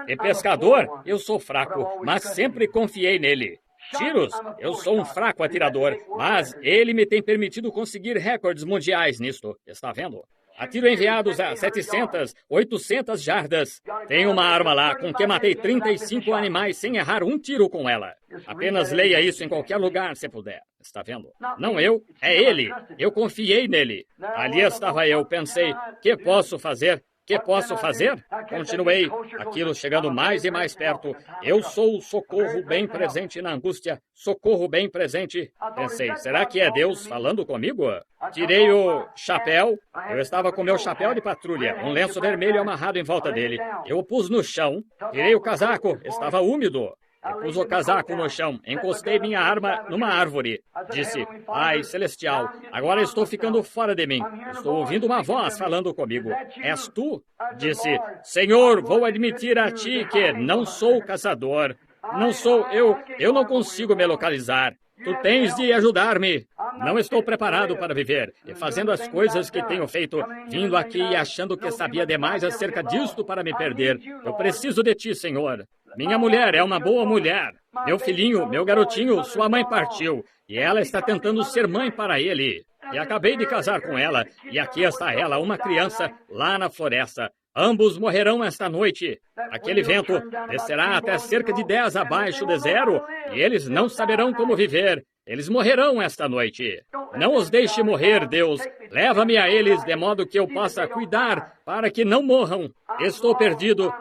E pescador, eu sou fraco, mas sempre confiei nele. Tiros, eu sou um fraco atirador, mas ele me tem permitido conseguir recordes mundiais nisto. Está vendo? Há tiro enviados a 700, 800 jardas. Tem uma arma lá com que matei 35 animais sem errar um tiro com ela. Apenas leia isso em qualquer lugar, se puder. Está vendo? Não eu, é ele. Eu confiei nele. Ali estava eu, pensei, que posso fazer? Que posso fazer? Continuei, aquilo chegando mais e mais perto. Eu sou o socorro bem presente na angústia. Socorro bem presente. Pensei, será que é Deus falando comigo? Tirei o chapéu. Eu estava com meu chapéu de patrulha, um lenço vermelho amarrado em volta dele. Eu o pus no chão. Tirei o casaco. Estava úmido. Eu pus o casaco no chão, encostei minha arma numa árvore. Disse, Pai Celestial, agora estou ficando fora de mim. Estou ouvindo uma voz falando comigo. És tu? Disse, Senhor, vou admitir a ti que não sou caçador. Não sou, eu não consigo me localizar. Tu tens de ajudar-me. Não estou preparado para viver, e fazendo as coisas que tenho feito, vindo aqui e achando que sabia demais acerca disto para me perder. Eu preciso de ti, Senhor. Minha mulher é uma boa mulher. Meu filhinho, meu garotinho, sua mãe partiu, e ela está tentando ser mãe para ele. E acabei de casar com ela, e aqui está ela, uma criança, lá na floresta. Ambos morrerão esta noite. Aquele vento descerá até cerca de 10 abaixo de zero, e eles não saberão como viver. Eles morrerão esta noite. Não os deixe morrer, Deus. Leva-me a eles de modo que eu possa cuidar para que não morram. Estou perdido,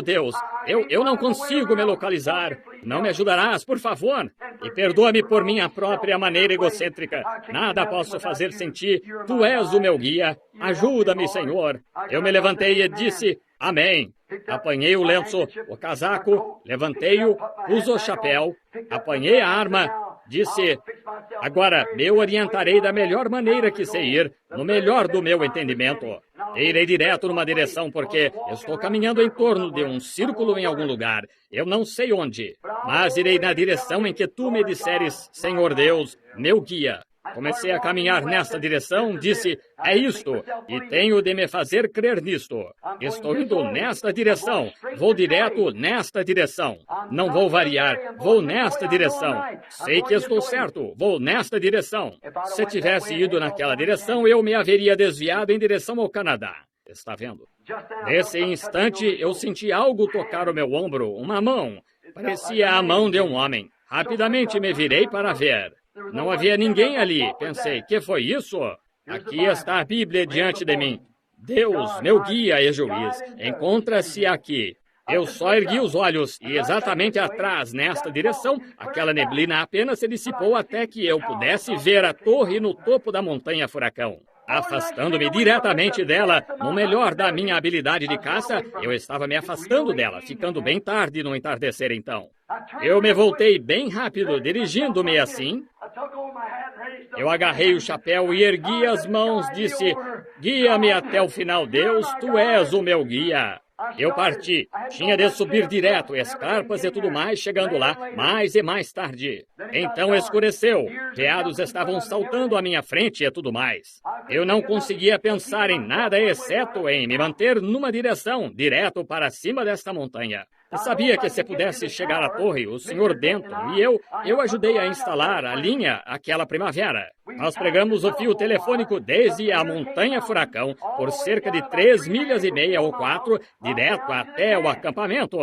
Deus. Eu não consigo me localizar. Não me ajudarás, por favor? E perdoa-me por minha própria maneira egocêntrica. Nada posso fazer sem ti. Tu és o meu guia. Ajuda-me, Senhor. Eu me levantei e disse, Amém. Apanhei o lenço, o casaco, levantei-o, pus o chapéu, apanhei a arma, disse, agora me orientarei da melhor maneira que sei ir, no melhor do meu entendimento. Irei direto numa direção porque estou caminhando em torno de um círculo em algum lugar. Eu não sei onde, mas irei na direção em que tu me disseres, Senhor Deus, meu guia. Comecei a caminhar nesta direção, disse, é isto, e tenho de me fazer crer nisto. Estou indo nesta direção, vou direto nesta direção. Não vou variar, vou nesta direção. Sei que estou certo, vou nesta direção. Se tivesse ido naquela direção, eu me haveria desviado em direção ao Canadá. Está vendo? Nesse instante, eu senti algo tocar o meu ombro, uma mão. Parecia a mão de um homem. Rapidamente me virei para ver. Não havia ninguém ali. Pensei, que foi isso? Aqui está a Bíblia diante de mim. Deus, meu guia e juiz, encontra-se aqui. Eu só ergui os olhos e exatamente atrás, nesta direção, aquela neblina apenas se dissipou até que eu pudesse ver a torre no topo da montanha furacão. Afastando-me diretamente dela, no melhor da minha habilidade de caça, eu estava me afastando dela, ficando bem tarde no entardecer então. Eu me voltei bem rápido, dirigindo-me assim. Eu agarrei o chapéu e ergui as mãos, disse, guia-me até o final, Deus, tu és o meu guia. Eu parti. Tinha de subir direto, escarpas e tudo mais, chegando lá mais e mais tarde. Então escureceu. Veados estavam saltando à minha frente e tudo mais. Eu não conseguia pensar em nada exceto em me manter numa direção, direto para cima desta montanha. Eu sabia que se pudesse chegar à torre, o Sr. Denton e eu ajudei a instalar a linha aquela primavera. Nós pregamos o fio telefônico desde a montanha furacão por cerca de 3,5 milhas ou 4, direto até o acampamento.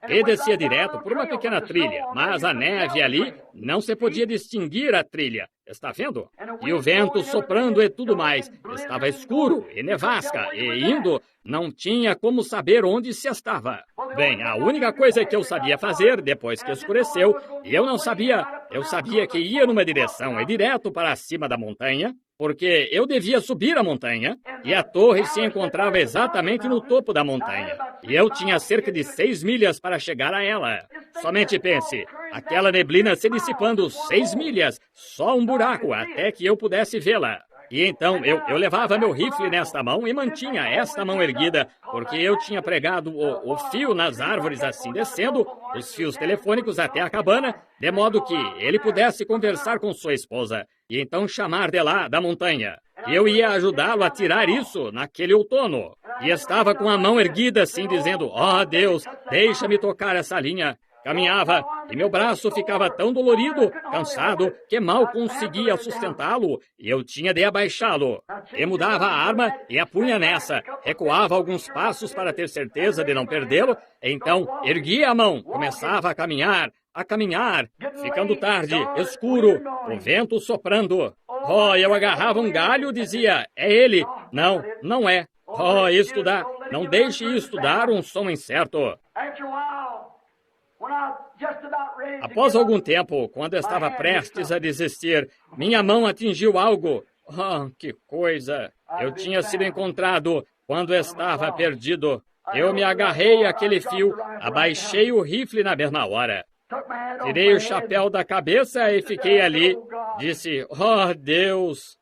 E descia direto por uma pequena trilha, mas a neve ali não se podia distinguir a trilha. Está vendo? E o vento soprando e tudo mais. Estava escuro e nevasca, e indo, não tinha como saber onde se estava. Bem, a única coisa que eu sabia fazer, depois que escureceu, e eu sabia que ia numa direção e direto para cima da montanha, porque eu devia subir a montanha, e a torre se encontrava exatamente no topo da montanha. E eu tinha cerca de 6 milhas para chegar a ela. Somente pense, aquela neblina se dissipando 6 milhas, só um buraco até que eu pudesse vê-la. E então eu levava meu rifle nesta mão e mantinha esta mão erguida, porque eu tinha pregado o fio nas árvores assim descendo, os fios telefônicos até a cabana, de modo que ele pudesse conversar com sua esposa e então chamar de lá da montanha. Eu ia ajudá-lo a tirar isso naquele outono. E estava com a mão erguida assim, dizendo, ó Deus, deixa-me tocar essa linha. Caminhava e meu braço ficava tão dolorido, cansado, que mal conseguia sustentá-lo e eu tinha de abaixá-lo. Eu mudava a arma e a punha nessa, recuava alguns passos para ter certeza de não perdê-lo, então erguia a mão, começava a caminhar, ficando tarde, escuro, o vento soprando. Oh, eu agarrava um galho e dizia, é ele. Não, não é. Oh, isto dá, não deixe isto dar um som incerto. Após algum tempo, quando eu estava prestes a desistir, minha mão atingiu algo. Oh, que coisa! Eu tinha sido encontrado quando estava perdido. Eu me agarrei àquele fio, abaixei o rifle na mesma hora. Tirei o chapéu da cabeça e fiquei ali. Disse, oh, Deus!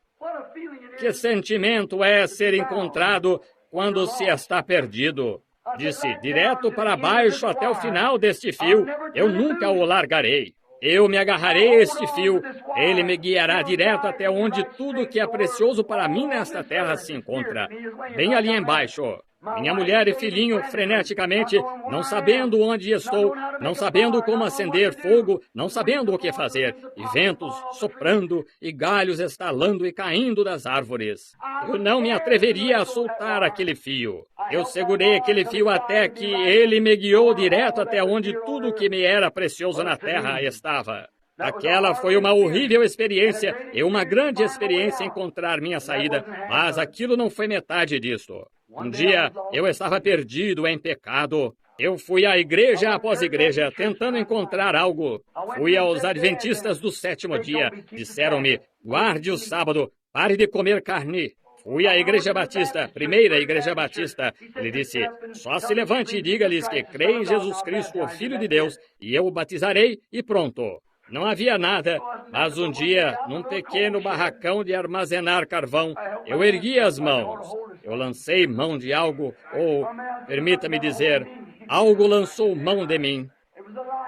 Que sentimento é ser encontrado quando se está perdido? Disse, direto para baixo até o final deste fio, eu nunca o largarei. Eu me agarrarei a este fio, ele me guiará direto até onde tudo que é precioso para mim nesta terra se encontra, bem ali embaixo. Minha mulher e filhinho, freneticamente, não sabendo onde estou, não sabendo como acender fogo, não sabendo o que fazer, e ventos soprando, e galhos estalando e caindo das árvores. Eu não me atreveria a soltar aquele fio. Eu segurei aquele fio até que ele me guiou direto até onde tudo que me era precioso na terra estava. Aquela foi uma horrível experiência e uma grande experiência encontrar minha saída, mas aquilo não foi metade disso. Um dia, eu estava perdido em pecado. Eu fui à igreja após igreja, tentando encontrar algo. Fui aos adventistas do sétimo dia. Disseram-me, guarde o sábado, pare de comer carne. Fui à igreja batista, primeira igreja batista. Ele disse, só se levante e diga-lhes que crê em Jesus Cristo, o Filho de Deus, e eu o batizarei e pronto. Não havia nada, mas um dia, num pequeno barracão de armazenar carvão, eu ergui as mãos. Eu lancei mão de algo, ou, permita-me dizer, algo lançou mão de mim.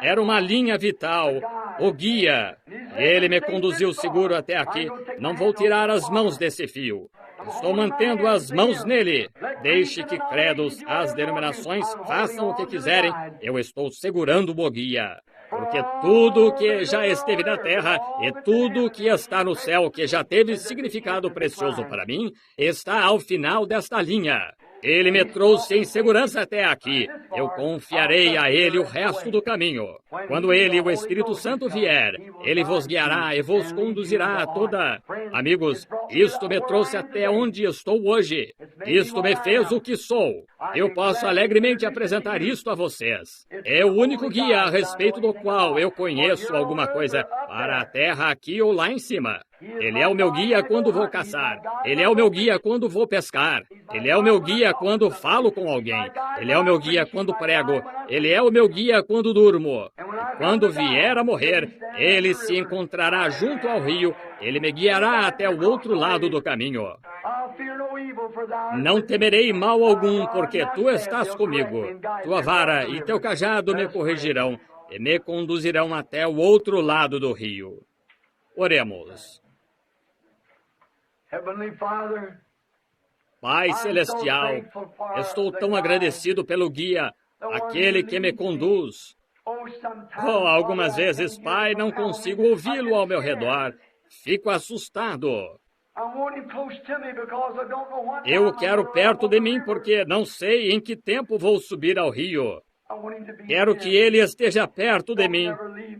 Era uma linha vital, o guia. Ele me conduziu seguro até aqui. Não vou tirar as mãos desse fio. Estou mantendo as mãos nele. Deixe que credos, as denominações façam o que quiserem. Eu estou segurando o guia. Porque tudo que já esteve na terra e tudo que está no céu, que já teve significado precioso para mim, está ao final desta linha. Ele me trouxe em segurança até aqui. Eu confiarei a ele o resto do caminho. Quando ele, o Espírito Santo, vier, ele vos guiará e vos conduzirá a toda... Amigos, isto me trouxe até onde estou hoje. Isto me fez o que sou. Eu posso alegremente apresentar isto a vocês. É o único guia a respeito do qual eu conheço alguma coisa para a terra aqui ou lá em cima. Ele é o meu guia quando vou caçar. Ele é o meu guia quando vou pescar. Ele é o meu guia quando falo com alguém. Ele é o meu guia quando prego. Ele é o meu guia quando durmo. E quando vier a morrer, ele se encontrará junto ao rio. Ele me guiará até o outro lado do caminho. Não temerei mal algum, porque tu estás comigo. Tua vara e teu cajado me corrigirão e me conduzirão até o outro lado do rio. Oremos. Pai Celestial, estou tão agradecido pelo guia, aquele que me conduz. Oh, algumas vezes, Pai, não consigo ouvi-lo ao meu redor. Fico assustado. Eu o quero perto de mim porque não sei em que tempo vou subir ao rio. Quero que ele esteja perto de mim.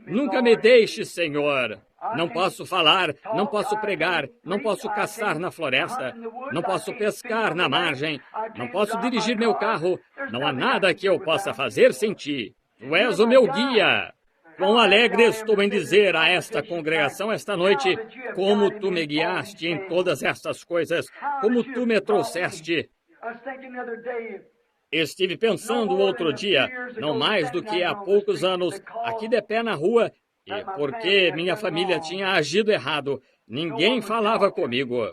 Nunca me deixe, Senhor. Não posso falar, não posso pregar, não posso caçar na floresta, não posso pescar na margem, não posso dirigir meu carro. Não há nada que eu possa fazer sem ti. Tu és o meu guia. Quão alegre estou em dizer a esta congregação esta noite como tu me guiaste em todas estas coisas, como tu me trouxeste. Estive pensando outro dia, não mais do que há poucos anos, aqui de pé na rua, e porque minha família tinha agido errado, ninguém falava comigo.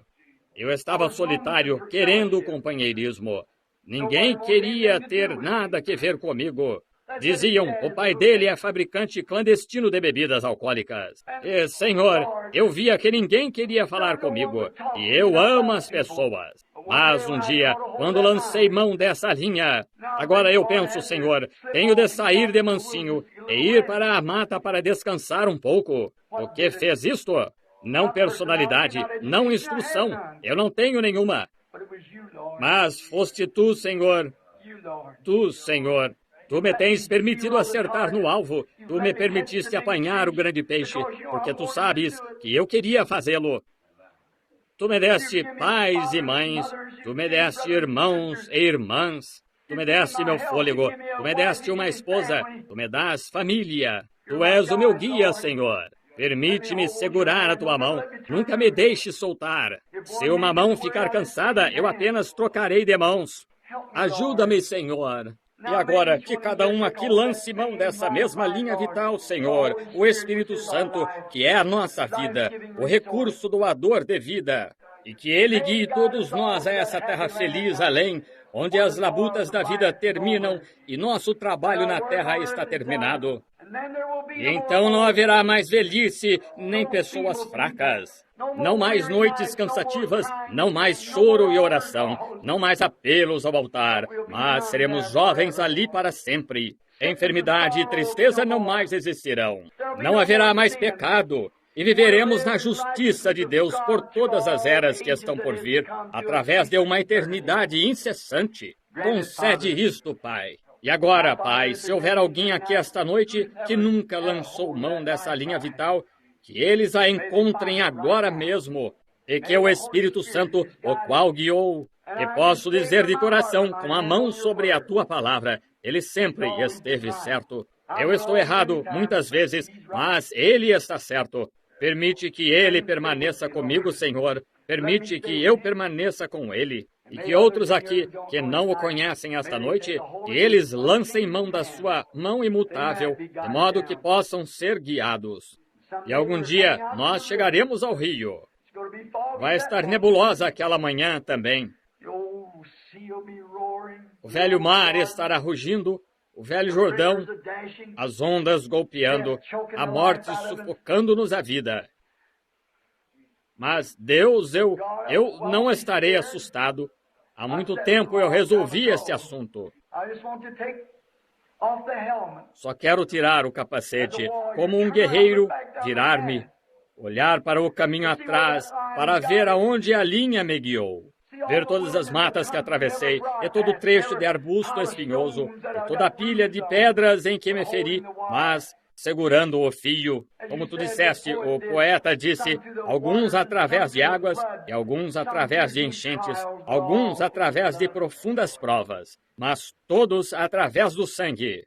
Eu estava solitário, querendo companheirismo. Ninguém queria ter nada que ver comigo. Diziam, o pai dele é fabricante clandestino de bebidas alcoólicas. E, Senhor, eu via que ninguém queria falar comigo. E eu amo as pessoas. Mas um dia, quando lancei mão dessa linha, agora eu penso, Senhor, tenho de sair de mansinho e ir para a mata para descansar um pouco. O que fez isto? Não personalidade, não instrução. Eu não tenho nenhuma. Mas foste tu, Senhor. Tu, Senhor. Tu me tens permitido acertar no alvo. Tu me permitiste apanhar o grande peixe, porque tu sabes que eu queria fazê-lo. Tu me deste pais e mães. Tu me deste irmãos e irmãs. Tu me deste meu fôlego. Tu me deste uma esposa. Tu me das família. Tu és o meu guia, Senhor. Permite-me segurar a tua mão. Nunca me deixe soltar. Se uma mão ficar cansada, eu apenas trocarei de mãos. Ajuda-me, Senhor. E agora, que cada um aqui lance mão dessa mesma linha vital, Senhor, o Espírito Santo, que é a nossa vida, o recurso doador de vida, e que Ele guie todos nós a essa terra feliz além, onde as labutas da vida terminam e nosso trabalho na terra está terminado. E então não haverá mais velhice, nem pessoas fracas. Não mais noites cansativas, não mais choro e oração, não mais apelos ao altar, mas seremos jovens ali para sempre. Enfermidade e tristeza não mais existirão. Não haverá mais pecado, e viveremos na justiça de Deus por todas as eras que estão por vir, através de uma eternidade incessante. Concede isto, Pai. E agora, Pai, se houver alguém aqui esta noite que nunca lançou mão dessa linha vital, que eles a encontrem agora mesmo, e que o Espírito Santo, o qual guiou, e posso dizer de coração, com a mão sobre a tua palavra, ele sempre esteve certo. Eu estou errado muitas vezes, mas ele está certo. Permite que ele permaneça comigo, Senhor. Permite que eu permaneça com ele. E que outros aqui, que não o conhecem esta noite, que eles lancem mão da sua mão imutável, de modo que possam ser guiados. E algum dia nós chegaremos ao rio. Vai estar nebulosa aquela manhã também. O velho mar estará rugindo, o velho Jordão, as ondas golpeando, a morte sufocando-nos a vida. Mas Deus, eu não estarei assustado. Há muito tempo eu resolvi este assunto. Só quero tirar o capacete, como um guerreiro, virar-me, olhar para o caminho atrás, para ver aonde a linha me guiou. Ver todas as matas que atravessei, e todo trecho de arbusto espinhoso, e toda a pilha de pedras em que me feri, mas segurando o fio. Como tu disseste, o poeta disse, alguns através de águas e alguns através de enchentes, alguns através de profundas provas, mas todos através do sangue.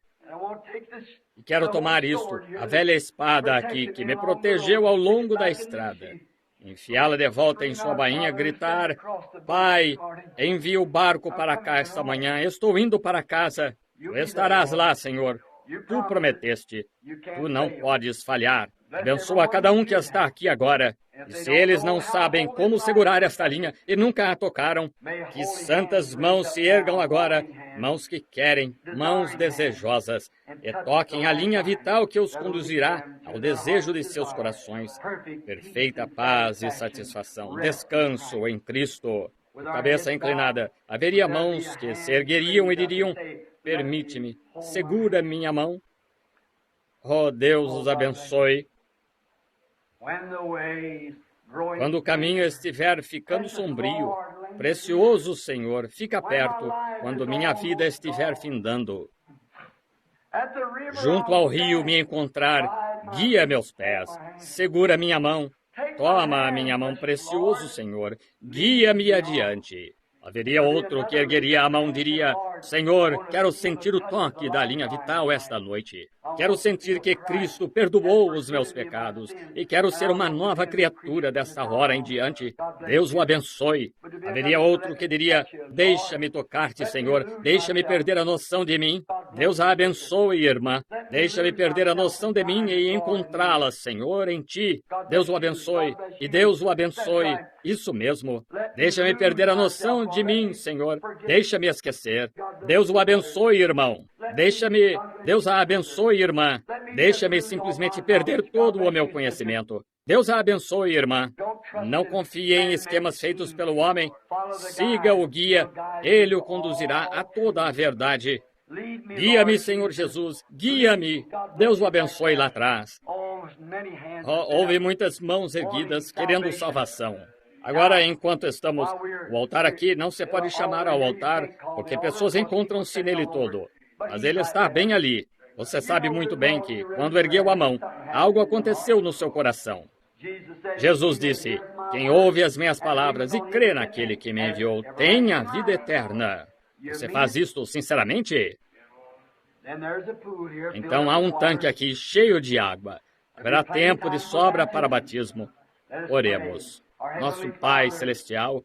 E quero tomar isto, a velha espada aqui que me protegeu ao longo da estrada, enfiá-la de volta em sua bainha, gritar, Pai, envia o barco para cá esta manhã, estou indo para casa. Tu estarás lá, Senhor. Tu prometeste. Tu não podes falhar. Abençoa cada um que está aqui agora. E se eles não sabem como segurar esta linha e nunca a tocaram, que santas mãos se ergam agora, mãos que querem, mãos desejosas, e toquem a linha vital que os conduzirá ao desejo de seus corações. Perfeita paz e satisfação, descanso em Cristo. Com cabeça inclinada, haveria mãos que se ergueriam e diriam, permite-me, segura minha mão. Oh, Deus os abençoe. Quando o caminho estiver ficando sombrio, precioso Senhor, fica perto quando minha vida estiver findando. Junto ao rio me encontrar, guia meus pés, segura minha mão, toma a minha mão, precioso Senhor, guia-me adiante. Haveria outro que ergueria a mão e diria, Senhor, quero sentir o toque da linha vital esta noite. Quero sentir que Cristo perdoou os meus pecados e quero ser uma nova criatura desta hora em diante. Deus o abençoe. Haveria outro que diria, deixa-me tocar-te, Senhor, deixa-me perder a noção de mim. Deus a abençoe, irmã. Deixa-me perder a noção de mim e encontrá-la, Senhor, em ti. Deus o abençoe e Deus o abençoe. Isso mesmo. Deixa-me perder a noção de mim, Senhor. Deixa-me esquecer. Deus o abençoe, irmão. Deus a abençoe, irmã. Deixa-me simplesmente perder todo o meu conhecimento. Deus a abençoe, irmã. Não confie em esquemas feitos pelo homem. Siga o guia, ele o conduzirá a toda a verdade. Guia-me, Senhor Jesus, guia-me. Deus o abençoe lá atrás. Houve muitas mãos erguidas querendo salvação. Agora, enquanto estamos, o altar aqui não se pode chamar ao altar, porque pessoas encontram-se nele todo. Mas ele está bem ali. Você sabe muito bem que, quando ergueu a mão, algo aconteceu no seu coração. Jesus disse, quem ouve as minhas palavras e crê naquele que me enviou, tem a vida eterna. Você faz isto sinceramente? Então há um tanque aqui cheio de água. Haverá tempo de sobra para batismo. Oremos. Nosso Pai Celestial,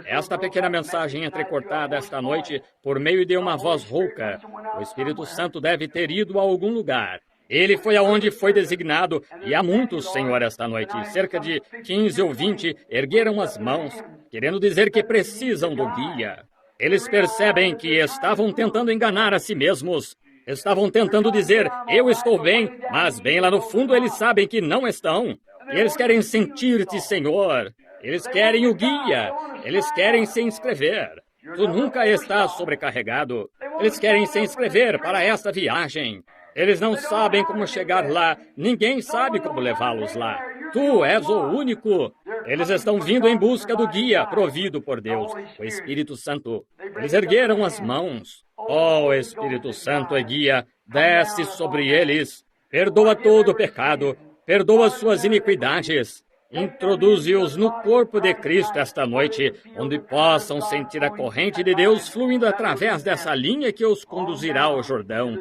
esta pequena mensagem entrecortada esta noite por meio de uma voz rouca, o Espírito Santo deve ter ido a algum lugar. Ele foi aonde foi designado, e há muitos, Senhor, esta noite, cerca de 15 ou 20, ergueram as mãos, querendo dizer que precisam do guia. Eles percebem que estavam tentando enganar a si mesmos. Estavam tentando dizer, eu estou bem, mas bem lá no fundo eles sabem que não estão. Eles querem sentir-te, Senhor. Eles querem o guia. Eles querem se inscrever. Tu nunca estás sobrecarregado. Eles querem se inscrever para esta viagem. Eles não sabem como chegar lá. Ninguém sabe como levá-los lá. Tu és o único. Eles estão vindo em busca do guia provido por Deus, o Espírito Santo. Eles ergueram as mãos. Ó Espírito Santo e guia, desce sobre eles. Perdoa todo o pecado. Perdoa suas iniquidades. Introduze-os no corpo de Cristo esta noite, onde possam sentir a corrente de Deus fluindo através dessa linha que os conduzirá ao Jordão,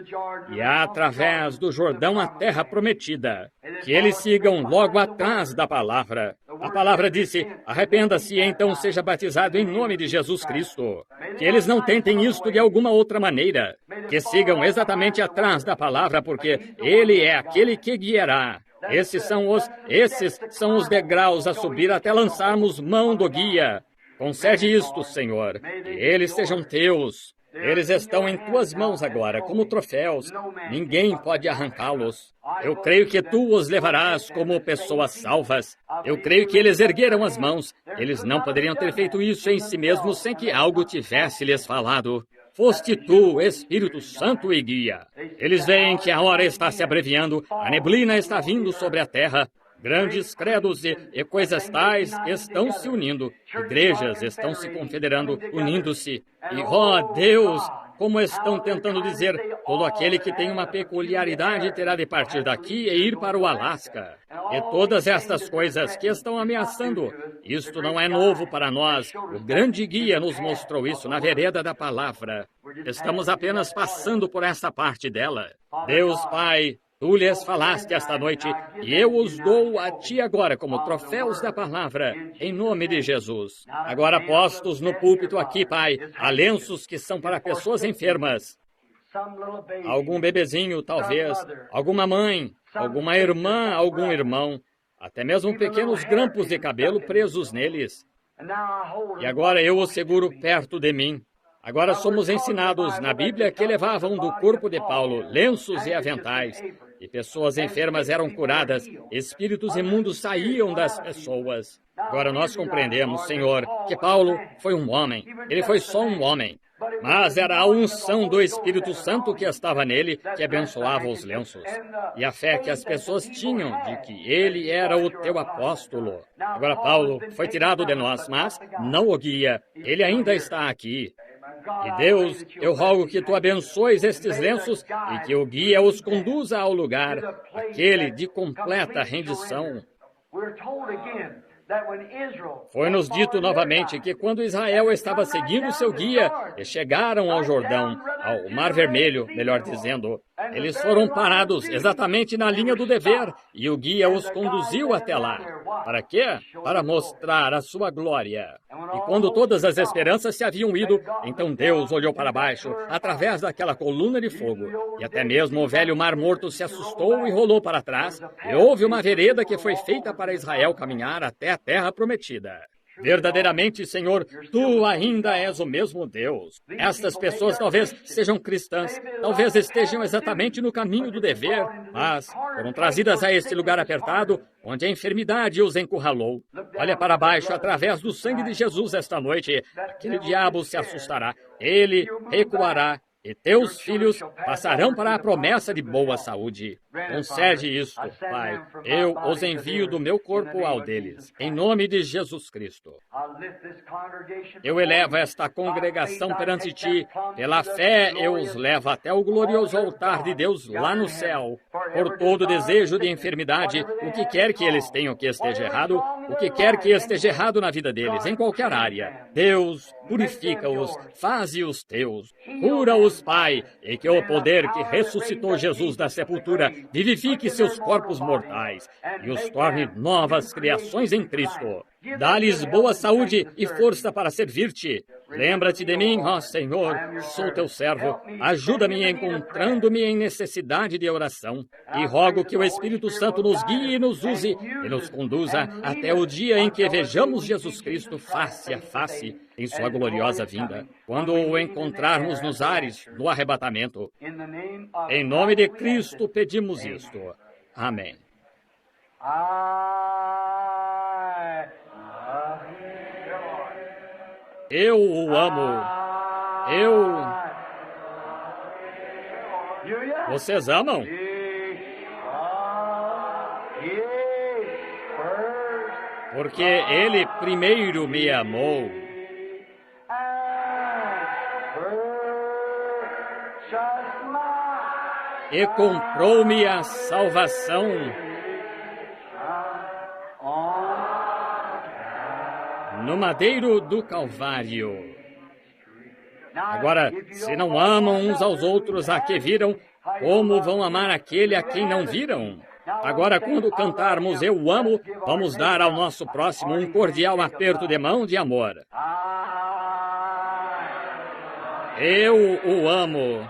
e através do Jordão à terra prometida. Que eles sigam logo atrás da palavra. A palavra disse, arrependa-se e então seja batizado em nome de Jesus Cristo. Que eles não tentem isto de alguma outra maneira. Que sigam exatamente atrás da palavra, porque Ele é aquele que guiará. Esses são os degraus a subir até lançarmos mão do guia. Concede isto, Senhor, que eles sejam teus. Eles estão em tuas mãos agora, como troféus. Ninguém pode arrancá-los. Eu creio que tu os levarás como pessoas salvas. Eu creio que eles ergueram as mãos. Eles não poderiam ter feito isso em si mesmos sem que algo tivesse lhes falado. Foste tu, Espírito Santo e guia. Eles veem que a hora está se abreviando, a neblina está vindo sobre a terra. Grandes credos e coisas tais estão se unindo. Igrejas estão se confederando, unindo-se. E, ó Deus, como estão tentando dizer, todo aquele que tem uma peculiaridade terá de partir daqui e ir para o Alasca. E todas estas coisas que estão ameaçando, isto não é novo para nós. O grande guia nos mostrou isso na vereda da palavra. Estamos apenas passando por essa parte dela. Deus Pai, tu lhes falaste esta noite, e eu os dou a ti agora como troféus da palavra, em nome de Jesus. Agora postos no púlpito aqui, Pai, há lenços que são para pessoas enfermas. Algum bebezinho, talvez, alguma mãe, alguma irmã, algum irmão, até mesmo pequenos grampos de cabelo presos neles. E agora eu os seguro perto de mim. Agora somos ensinados na Bíblia que levavam do corpo de Paulo lenços e aventais, e pessoas enfermas eram curadas, espíritos imundos saíam das pessoas. Agora nós compreendemos, Senhor, que Paulo foi um homem, ele foi só um homem, mas era a unção do Espírito Santo que estava nele que abençoava os lenços, e a fé que as pessoas tinham de que ele era o teu apóstolo. Agora Paulo foi tirado de nós, mas não o guia, ele ainda está aqui. E Deus, eu rogo que tu abençoes estes lenços e que o guia os conduza ao lugar, aquele de completa rendição. Foi-nos dito novamente que quando Israel estava seguindo seu guia e chegaram ao Jordão, ao Mar Vermelho, melhor dizendo, eles foram parados exatamente na linha do dever e o guia os conduziu até lá. Para quê? Para mostrar a sua glória. E quando todas as esperanças se haviam ido, então Deus olhou para baixo, através daquela coluna de fogo, e até mesmo o velho Mar Morto se assustou e rolou para trás, e houve uma vereda que foi feita para Israel caminhar até a terra prometida. Verdadeiramente, Senhor, Tu ainda és o mesmo Deus. Estas pessoas talvez sejam cristãs, talvez estejam exatamente no caminho do dever, mas foram trazidas a este lugar apertado, onde a enfermidade os encurralou. Olha para baixo através do sangue de Jesus esta noite. Aquele diabo se assustará. Ele recuará. E teus filhos passarão para a promessa de boa saúde. Concede isto, Pai. Eu os envio do meu corpo ao deles, em nome de Jesus Cristo. Eu elevo esta congregação perante Ti. Pela fé eu os levo até o glorioso altar de Deus lá no céu. Por todo desejo de enfermidade, o que quer que eles tenham que esteja errado, o que quer que esteja errado na vida deles, em qualquer área. Deus, purifica-os, faze-os teus. Cura-os, Pai, e que o poder que ressuscitou Jesus da sepultura vivifique seus corpos mortais e os torne novas criações em Cristo. Dá-lhes boa saúde e força para servir-te. Lembra-te de mim, ó Senhor, sou teu servo. Ajuda-me encontrando-me em necessidade de oração. E rogo que o Espírito Santo nos guie e nos use e nos conduza até o dia em que vejamos Jesus Cristo face a face em sua gloriosa vinda, quando o encontrarmos nos ares do arrebatamento. Em nome de Cristo pedimos isto. Amém. Eu o amo. Vocês amam? Porque Ele primeiro me amou. E comprou-me a salvação. No madeiro do Calvário. Agora, se não amam uns aos outros a que viram, como vão amar aquele a quem não viram? Agora, quando cantarmos Eu o amo, vamos dar ao nosso próximo um cordial aperto de mão de amor. Eu o amo.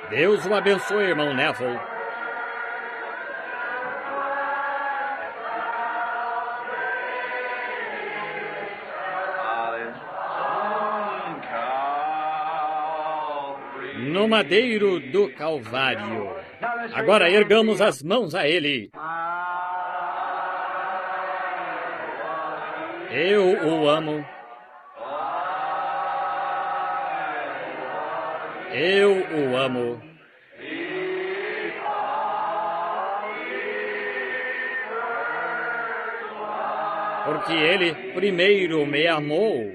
Deus o abençoe, irmão Neville. No madeiro do Calvário. Agora ergamos as mãos a Ele. Eu o amo. Eu o amo. Porque Ele primeiro me amou.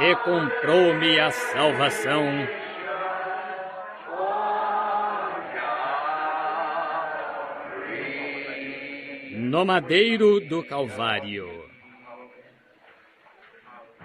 E comprou-me a salvação. No madeiro do Calvário.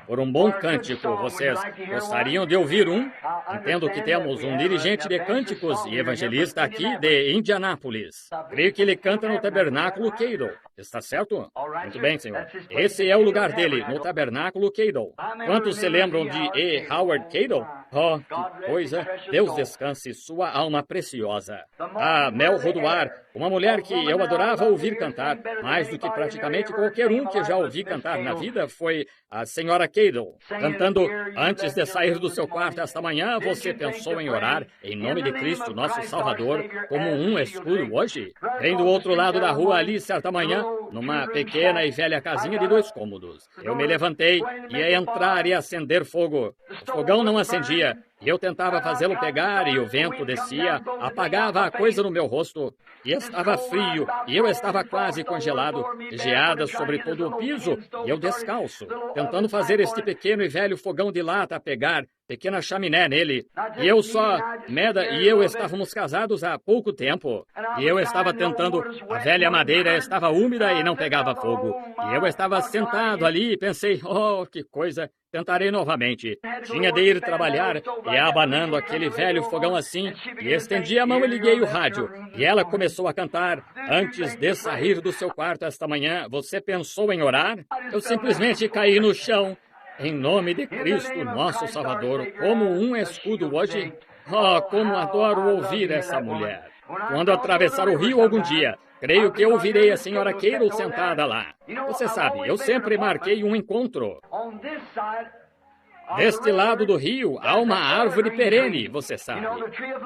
Por um bom cântico, vocês gostariam de ouvir um? Entendo que temos um dirigente de cânticos e evangelista aqui de Indianápolis. Creio que ele canta no Tabernáculo Cadle. Está certo? Muito bem, senhor. Esse é o lugar dele, no Tabernáculo Cadle. Quantos se lembram de E. Howard Cadle? Oh, que coisa! Deus descanse sua alma preciosa. A Mel Rodoar, uma mulher que eu adorava ouvir cantar, mais do que praticamente qualquer um que já ouvi cantar na vida, foi a senhora Cadle. Cantando, antes de sair do seu quarto esta manhã, você pensou em orar em nome de Cristo, nosso Salvador, como um escuro hoje? Bem do outro lado da rua ali, certa manhã, numa pequena e velha casinha de 2 cômodos. Eu me levantei, ia entrar e acender fogo. O fogão não acendia. E eu tentava fazê-lo pegar e o vento descia, apagava a coisa no meu rosto. E estava frio, e eu estava quase congelado, geada sobre todo o piso, e eu descalço, tentando fazer este pequeno e velho fogão de lata pegar, pequena chaminé nele. E eu só, Meda e eu estávamos casados há pouco tempo. E eu estava tentando, a velha madeira estava úmida e não pegava fogo. E eu estava sentado ali e pensei, oh, que coisa, Tentarei novamente. Tinha de ir trabalhar e abanando aquele velho fogão assim, e estendi a mão e liguei o rádio. E ela começou a cantar. Antes de sair do seu quarto esta manhã, você pensou em orar? Eu simplesmente caí no chão. Em nome de Cristo, nosso Salvador, como um escudo hoje. Oh, como adoro ouvir essa mulher. Quando atravessar o rio algum dia, creio que ouvirei a senhora Carol sentada lá. Você sabe, eu sempre marquei um encontro. Deste lado do rio há uma árvore perene, você sabe.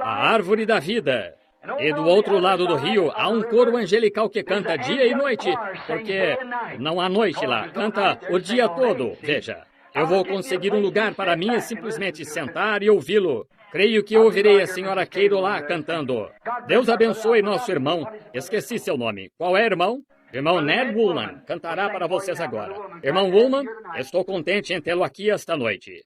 A árvore da vida. E do outro lado do rio há um coro angelical que canta dia e noite, porque não há noite lá, canta o dia todo. Veja, eu vou conseguir um lugar para mim e simplesmente sentar e ouvi-lo. Creio que ouvirei a senhora Carol lá cantando. Deus abençoe nosso irmão. Esqueci seu nome. Qual é, irmão? Irmão Ned Woolman cantará para vocês agora. Irmão Woolman, estou contente em tê-lo aqui esta noite.